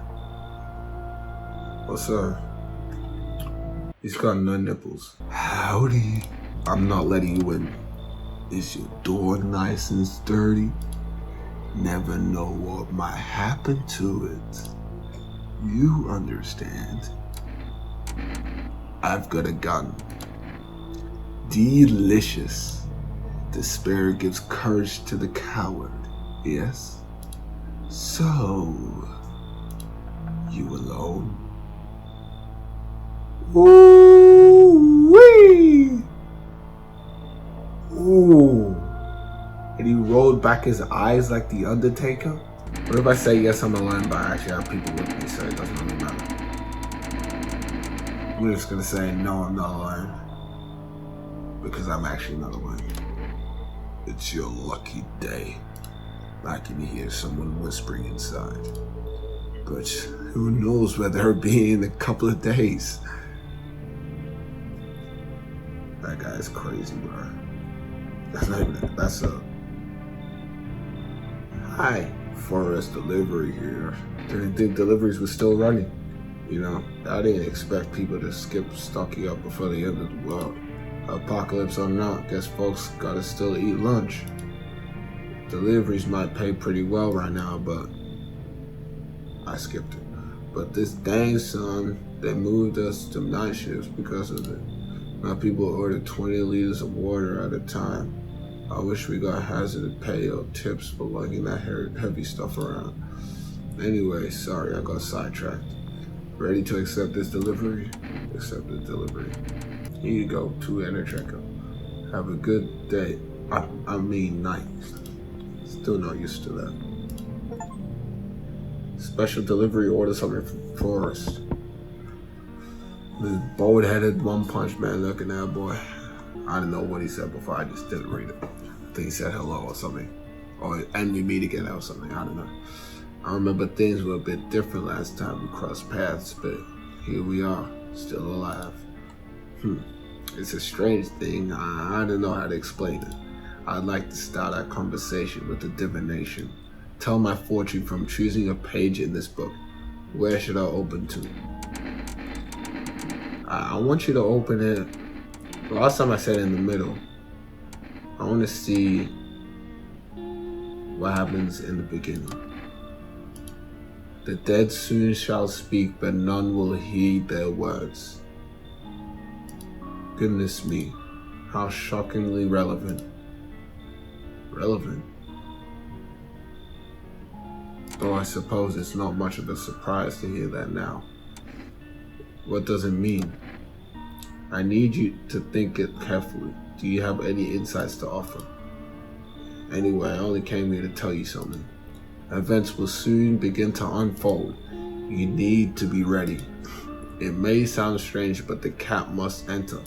Speaker 1: What's up? He's got no nipples. Howdy. I'm not letting you in. Is your door nice and sturdy? Never know what might happen to it. You understand. I've got a gun. Delicious. Despair gives courage to the coward. Yes? So, you alone? Ooh-wee! Ooh. And he rolled back his eyes like the Undertaker? What if I say yes, I'm alone, but I actually have people with me, so it doesn't really matter? I'm just gonna say, no, I'm not alone. Because I'm actually not alone. It's your lucky day. I can hear someone whispering inside. But who knows where they'll be in a couple of days. That guy's crazy, bro. That's not even, that's a... Hi, Forest Delivery here. Didn't think deliveries were still running. You know, I didn't expect people to skip stocking up before the end of the world. Apocalypse or not, guess folks gotta still eat lunch. Deliveries might pay pretty well right now, but I skipped it. But this dang son, they moved us to night shifts because of it. Now people order 20 liters of water at a time. I wish we got hazardous pay or tips for lugging that heavy stuff around. Anyway, sorry, I got sidetracked. Ready to accept this delivery? Accept the delivery. Here you go, 2 enter checkout. Have a good day. I mean night. Still not used to that. Special delivery order something from Forest. This bold-headed one-punch man looking at boy. I don't know what he said before, I just didn't read it. I think he said hello or something. Or, and we meet again or something, I don't know. I remember things were a bit different last time we crossed paths, but here we are, still alive. It's a strange thing, I don't know how to explain it. I'd like to start our conversation with a divination. Tell my fortune from choosing a page in this book. Where should I open to? I want you to open it. Last time I said in the middle. I want to see what happens in the beginning. The dead soon shall speak, but none will heed their words. Goodness me, How shockingly relevant. Relevant? Though I suppose it's not much of a surprise to hear that now. What does it mean? I need you to think it carefully. Do you have any insights to offer? Anyway, I only came here to tell you something. Events will soon begin to unfold. You need to be ready. It may sound strange, but the cat must enter.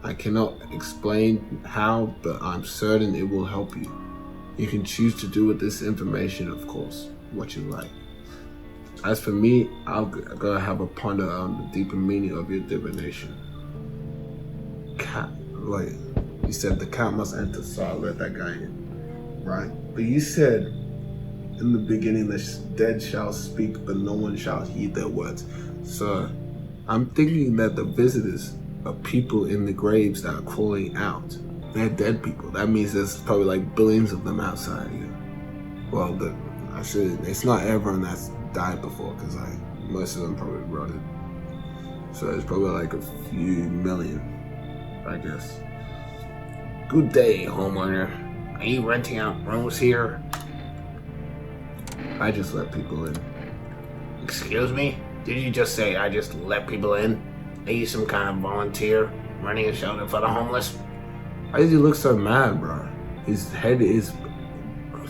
Speaker 1: I cannot explain how, but I'm certain it will help you. You can choose to do with this information, of course, what you like. As for me, I'm gonna have a ponder on the deeper meaning of your divination. Cat, like, you said the cat must enter, so I let that guy in, right? But you said in the beginning, the dead shall speak, but no one shall heed their words. So I'm thinking that the visitors are people in the graves that are crawling out. They're dead people. That means there's probably like billions of them outside here. Well, it's not everyone that's died before, because like most of them probably rotted. So it's probably like a few million, I guess. Good day, homeowner. Are you renting out rooms here? I just let people in. Excuse me? Did you just say I just let people in? Are you some kind of volunteer running a shelter for the homeless? Why does he look so mad, bro? His head is...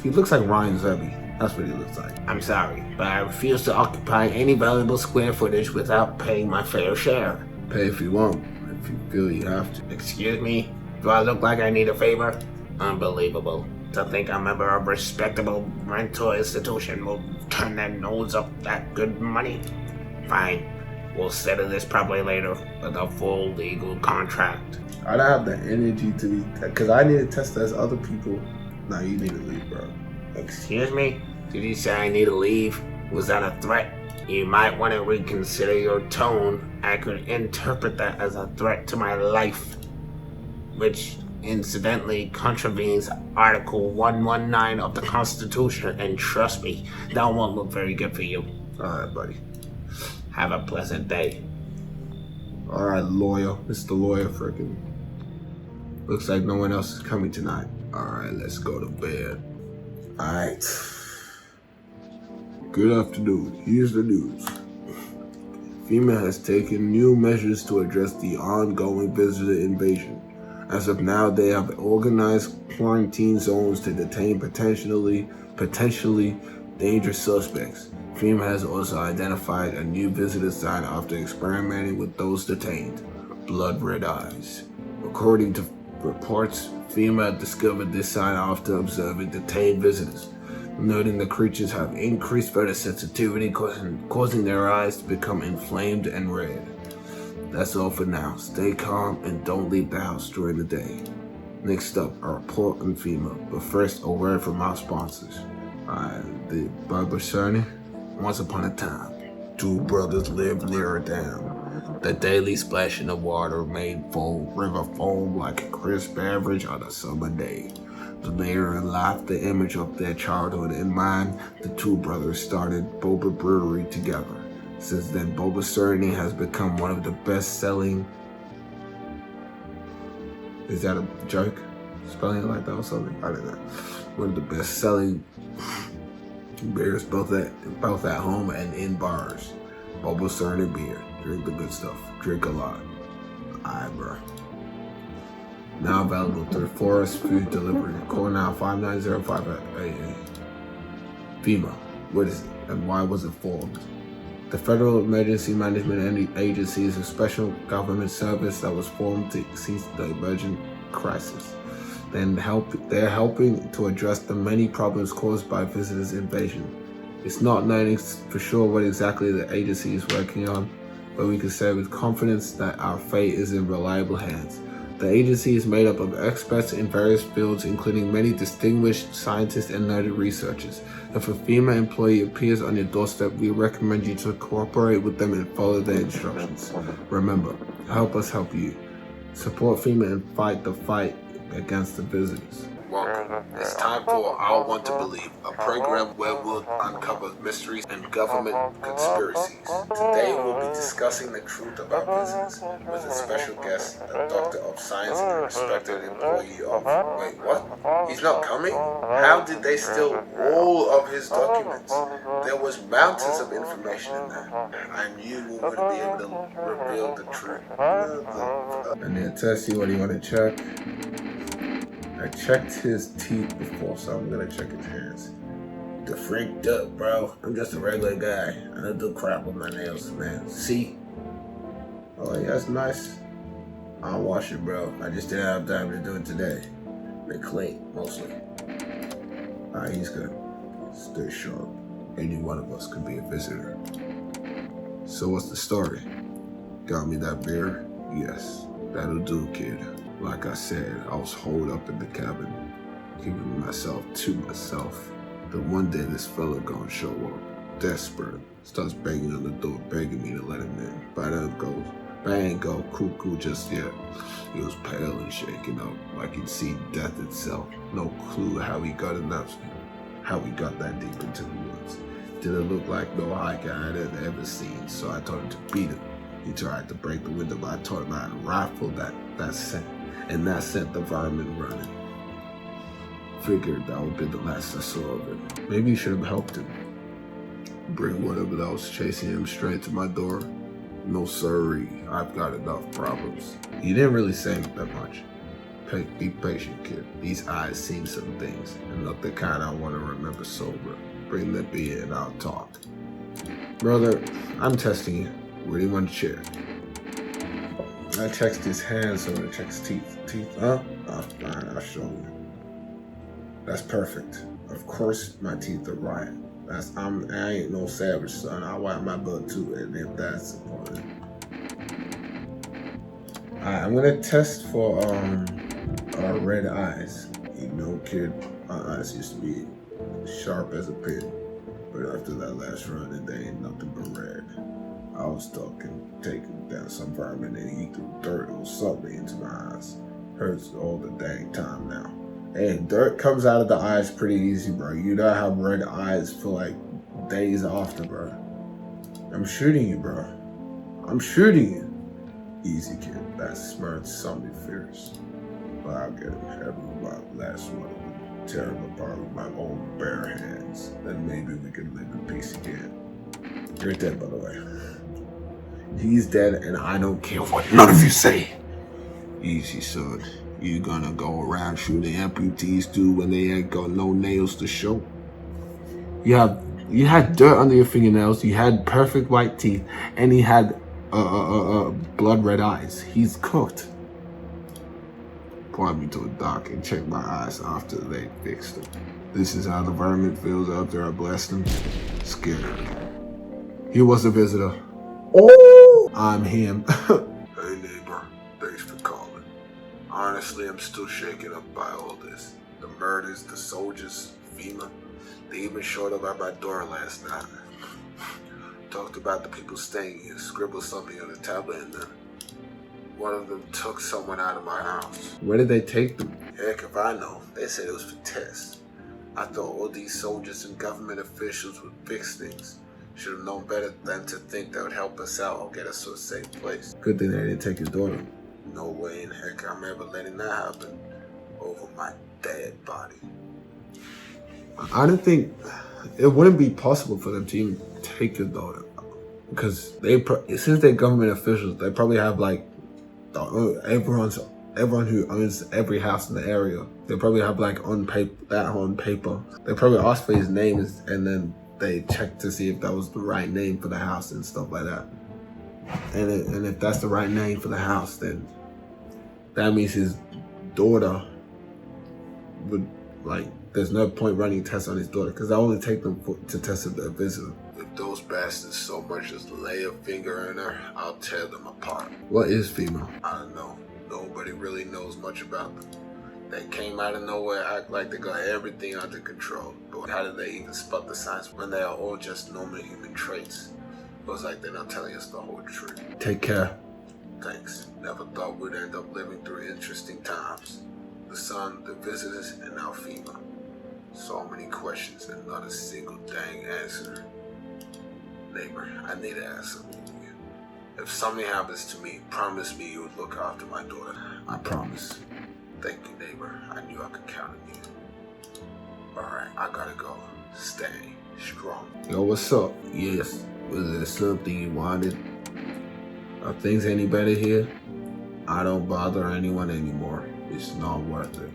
Speaker 1: He looks like Ryan Zebby. That's what he looks like. I'm sorry, but I refuse to occupy any valuable square footage without paying my fair share. Pay if you want, if you feel you have to. Excuse me? Do I look like I need a favor? Unbelievable. To think a member of a respectable rental institution will turn their nose up that good money? Fine. We'll settle this probably later with a full legal contract. I don't have the energy to be... Because I need to test as other people. Nah, you need to leave, bro. Excuse me? Did you say I need to leave? Was that a threat? You might want to reconsider your tone. I could interpret that as a threat to my life, which incidentally contravenes Article 119 of the Constitution, and trust me, that won't look very good for you. Alright, buddy. Have a pleasant day. Alright, lawyer. Mr. Lawyer, frickin'. Looks like no one else is coming tonight. Alright, let's go to bed. Alright. Good afternoon. Here's the news. FEMA has taken new measures to address the ongoing visitor invasion. As of now, they have organized quarantine zones to detain potentially dangerous suspects. FEMA has also identified a new visitor sign after experimenting with those detained: blood red eyes. According to reports, FEMA discovered this sign after observing detained visitors, noting the creatures have increased photosensitivity, causing their eyes to become inflamed and red. That's all for now. Stay calm and don't leave the house during the day. Next up, a report on FEMA, but first a word from our sponsors. The Barbara Cerny. Once upon a time, two brothers lived near a dam. The daily splashing of water made river foam like a crisp beverage on a summer day. Later in life, the image of their childhood in mind, the two brothers started Boba Brewery together. Since then, Boba Cerny has become one of the best-selling... Is that a joke? Spelling it like that or something? I don't know. One of the best-selling beers both at home and in bars. Boba Cerny beer. Drink the good stuff. Drink a lot. Alright, bro. Now available through Forest Food Delivery. Call now 59058. FEMA. What is it and why was it formed? The Federal Emergency Management Agency is a special government service that was formed to seize the emergent crisis. They're helping to address the many problems caused by visitors' invasion. It's not known for sure what exactly the agency is working on, but we can say with confidence that our fate is in reliable hands. The agency is made up of experts in various fields, including many distinguished scientists and noted researchers. If a FEMA employee appears on your doorstep, we recommend you to cooperate with them and follow their instructions. Remember, help us help you. Support FEMA and fight the fight against the visitors. Welcome. It's time for I Want to Believe, a program where we'll uncover mysteries and government conspiracies. Today we'll be discussing the truth about business with a special guest, a doctor of science and a respected employee of... Wait, what? He's not coming? How did they steal all of his documents? There was mountains of information in there. I knew we would be able to reveal the truth. And then Tessie, what do you want to check? I checked his teeth before, so I'm gonna check his hands. The freaked up, bro. I'm just a regular guy. I don't do crap with my nails, man. See? Oh, yeah, that's nice. I'll wash it, bro. I just didn't have time to do it today. They're clean, mostly. Alright, he's good. Stay sharp. Any one of us could be a visitor. So what's the story? Got me that beer? Yes, that'll do, kid. Like I said, I was holed up in the cabin, keeping myself to myself. But one day this fella gonna show up, desperate, starts banging on the door, begging me to let him in. But I ain't go cuckoo just yet. He was pale and shaking up, like he'd seen death itself. No clue how he got that deep into the woods. Didn't look like no hiker I'd ever seen, so I told him to beat him. He tried to break the window, but I told him I'd rifle that scent. And that sent the varmint running. Figured that would be the last I saw of him. Maybe you should have helped him. Bring whatever that was chasing him straight to my door. No sirree, I've got enough problems. He didn't really say that much. Be patient, kid. These eyes see some things, and not the kind I want to remember sober. Bring the beer and I'll talk. Brother, I'm testing you. Where do you want to check? I checked his hands, so I checked his teeth. Huh? Oh, fine, I'll show you. That's perfect. Of course my teeth are right. I ain't no savage, son. I wipe my butt too, and if that's important. Alright, I'm gonna test for red eyes. You know, kid, my eyes used to be sharp as a pin. But after that last run, they ain't nothing but red. I was stuck and taking down some vermin and he threw dirt or something into my eyes. Hurts all the dang time now. Hey, dirt comes out of the eyes pretty easy, bro. You know how red eyes feel like days after, bro. I'm shooting you, bro. I'm shooting you. Easy, kid. That smirks something fierce. But I'll get him. Every last one of them. Tear him apart with my own bare hands. Then maybe we can live in peace again. You're dead, by the way. He's dead, and I don't care what none of you say. Easy, son. You gonna go around shooting amputees too when they ain't got no nails to show? You had dirt under your fingernails. You had perfect white teeth, and he had blood red eyes. He's cooked. Point me to a doc and check my eyes after they fixed them. This is how the vermin feels after I blessed him. Scared. He was a visitor. Oh, I'm him. Hey neighbor, thanks for calling. Honestly, I'm still shaken up by all this. The murders, the soldiers, FEMA. They even showed up at my door last night. Talked about the people staying here, scribbled something on the tablet, and then one of them took someone out of my house. Where did they take them? Heck if I know. They said it was for tests. I thought all these soldiers and government officials would fix things. Should have known better than to think that would help us out or get us to a safe place. Good thing they didn't take your daughter. No way in heck I'm ever letting that happen over my dead body. I don't think it wouldn't be possible for them to even take your daughter, because since they're government officials, they probably have like everyone who owns every house in the area. They probably have like on paper. They probably ask for his name and then they check to see if that was the right name for the house and stuff like that. And if that's the right name for the house, then that means his daughter would, like, there's no point running tests on his daughter, because I only take them to test a visitor. If those bastards so much as lay a finger in her, I'll tear them apart. What is FEMA? I don't know. Nobody really knows much about them. They came out of nowhere, act like they got everything under control. But how did they even spot the signs when they are all just normal human traits? Looks like they're not telling us the whole truth. Take care. Thanks. Never thought we'd end up living through interesting times. the sun, the visitors, and now FEMA. So many questions and not a single dang answer. Neighbor, I need to ask something of you. If something happens to me, promise me you would look after my daughter. I promise. Thank you, neighbor. I knew I could count on you. Alright, I gotta go. Stay strong. Yo, what's up? Yes. Was there something you wanted? Are things any better here? I don't bother anyone anymore. It's not worth it.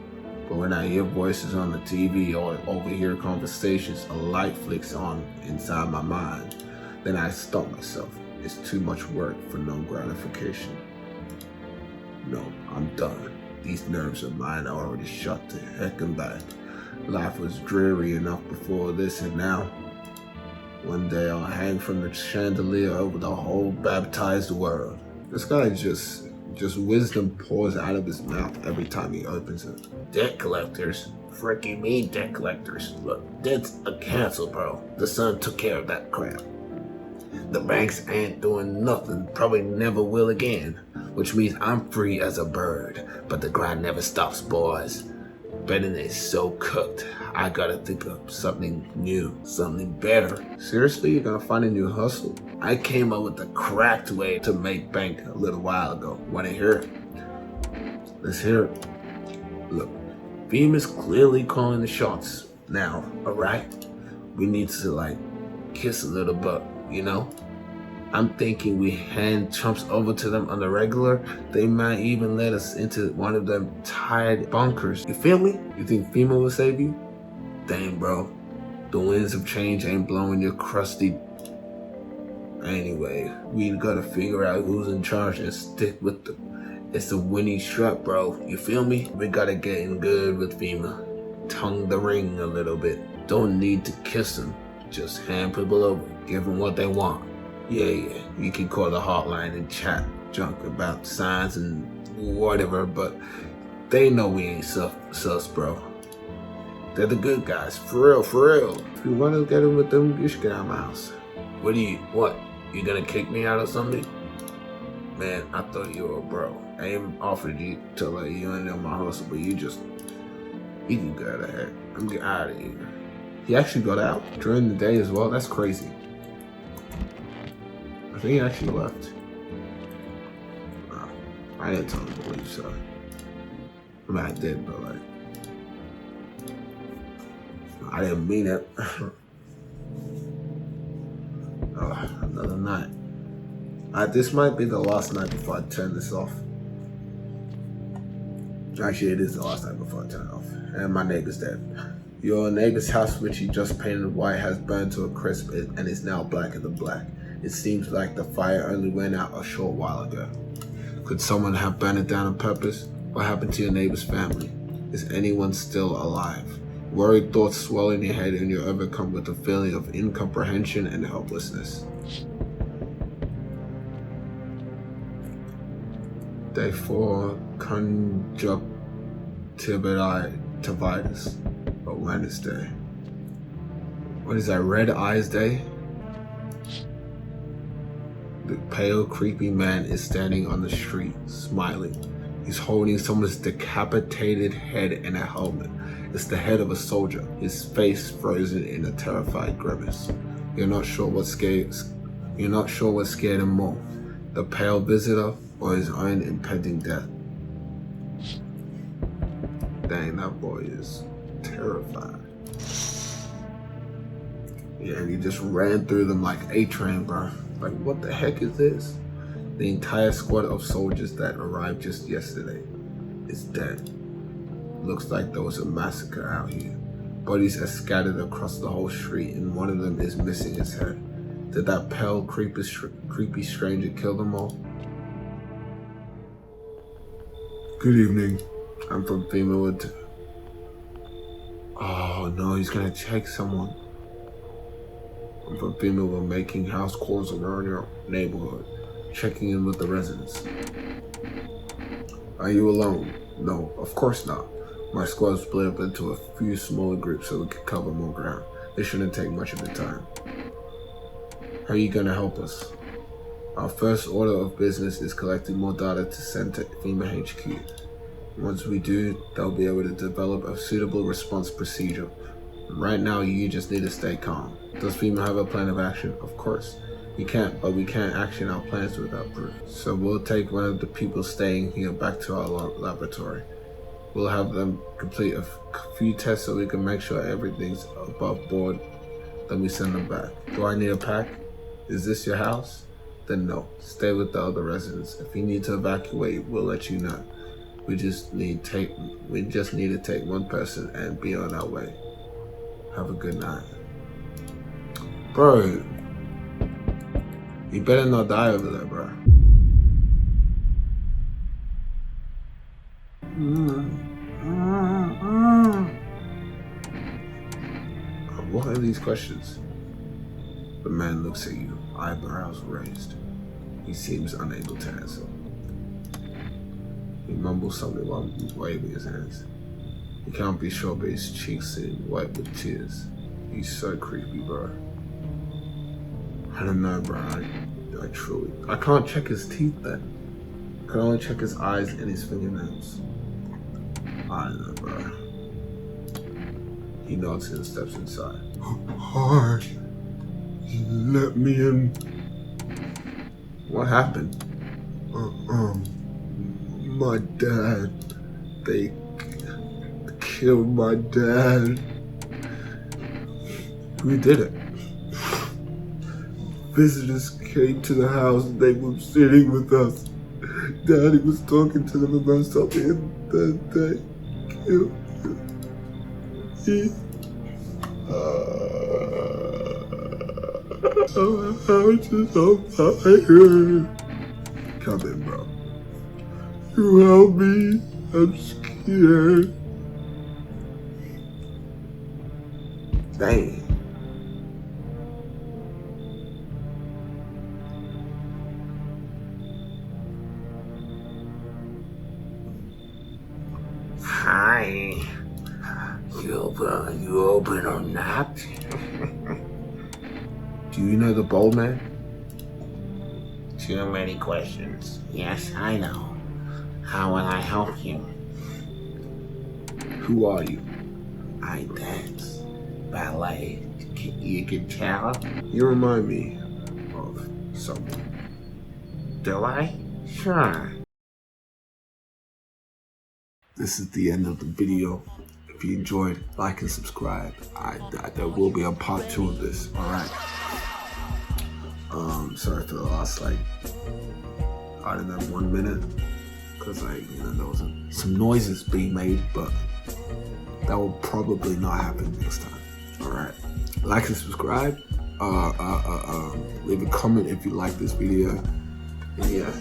Speaker 1: But when I hear voices on the TV or overhear conversations, a light flicks on inside my mind. Then I stop myself. It's too much work for no gratification. No, I'm done. These nerves of mine are already shut to heck and back. Life was dreary enough before this, and now one day I'll hang from the chandelier over the whole baptized world. This guy just wisdom pours out of his mouth every time he opens it. Debt collectors? Fricky mean debt collectors. Look, debt's a cancel, bro. The son took care of that crap. The banks ain't doing nothing, probably never will again, which means I'm free as a bird. But the grind never stops, boys. Betting is so cooked. I gotta think of something new, something better. Seriously, you're gonna find a new hustle? I came up with a cracked way to make bank a little while ago. Wanna hear it? Let's hear it. Look, FEMA's clearly calling the shots now, alright? We need to kiss a little butt, you know? I'm thinking we hand chumps over to them on the regular. They might even let us into one of them tied bunkers. You feel me? You think FEMA will save you? Dang, bro. The winds of change ain't blowing your crusty. Anyway, we gotta figure out who's in charge and stick with them. It's a winning strut, bro. You feel me? We gotta get in good with FEMA. Tongue the ring a little bit. Don't need to kiss them. Just hand people over. Give them what they want. Yeah, you can call the hotline and chat junk about signs and whatever, but they know we ain't sus, bro. They're the good guys, for real, for real. If you want to get in with them, you should get out of my house. What? You gonna kick me out or something? Man, I thought you were a bro. I even offered you to let you in on my hustle, but you can go ahead. I'm getting out of here. He actually got out during the day as well. That's crazy. I think he actually left. I didn't tell him to leave, so. I mean, I did, but I didn't mean it. Another night. This might be the last night before I turn this off. Actually, it is the last night before I turn it off. And my neighbor's dead. Your neighbor's house, which he just painted white, has burned to a crisp and is now blacker than black. It seems like the fire only went out a short while ago. Could someone have burned it down on purpose? What happened to your neighbor's family? Is anyone still alive? Worried thoughts swell in your head and you're overcome with a feeling of incomprehension and helplessness. Day 4, conjunctivitis, Wednesday. What is that, red eyes day? The pale, creepy man is standing on the street, smiling. He's holding someone's decapitated head in a helmet. It's the head of a soldier, his face frozen in a terrified grimace. You're not sure what scared him more, the pale visitor or his own impending death. Dang, that boy is terrified. Yeah, and he just ran through them like A-Train, bro. Like, what the heck is this? The entire squad of soldiers that arrived just yesterday is dead. Looks like there was a massacre out here. Bodies are scattered across the whole street and one of them is missing his head. Did that pale, creepy stranger kill them all? Good evening. I'm from FEMA. Oh no, he's gonna check someone. I'm from FEMA. We're making house calls around your neighborhood, checking in with the residents. Are you alone? No, of course not. My squad split up into a few smaller groups so we could cover more ground. It shouldn't take much of the time. How are you gonna help us? Our first order of business is collecting more data to send to FEMA HQ. Once we do, they'll be able to develop a suitable response procedure. Right now, you just need to stay calm. Does FEMA have a plan of action? Of course. We can't action our plans without proof. So we'll take one of the people staying here back to our laboratory. We'll have them complete a few tests so we can make sure everything's above board. Then we send them back. Do I need a pack? Is this your house? Then no. Stay with the other residents. If you need to evacuate, we'll let you know. We just need to take one person and be on our way. Have a good night. Bro, you better not die over there, bro. What are these questions? The man looks at you, eyebrows raised. He seems unable to answer. He mumbles something while he's waving his hands. You can't be sure, but his cheeks seem wet with tears. He's so creepy, bro. I don't know, bro. I can't check his teeth then. I can only check his eyes and his fingernails. I don't know, bro. He nods and steps inside. Hi. Let me in. What happened? My dad. They killed my dad. Who did it? Visitors came to the house and they were sitting with us. Daddy was talking to them about something and then they killed him. I'm just so tired. Come in, bro. You help me. I'm scared. Dang. Hi. You open or not? Do you know the bold man?
Speaker 3: Too many questions. Yes, I know. How will I help you?
Speaker 1: Who are you?
Speaker 3: I dance. Ballet. You can tell?
Speaker 1: You remind me of someone.
Speaker 3: Do I? Sure.
Speaker 1: This is the end of the video. If you enjoyed, like and subscribe. There will be a part 2 of this, alright? Sorry for the last, I don't know, 1 minute. Because, there was some noises being made, but that will probably not happen next time, alright? Like and subscribe. Leave a comment if you like this video. And yeah.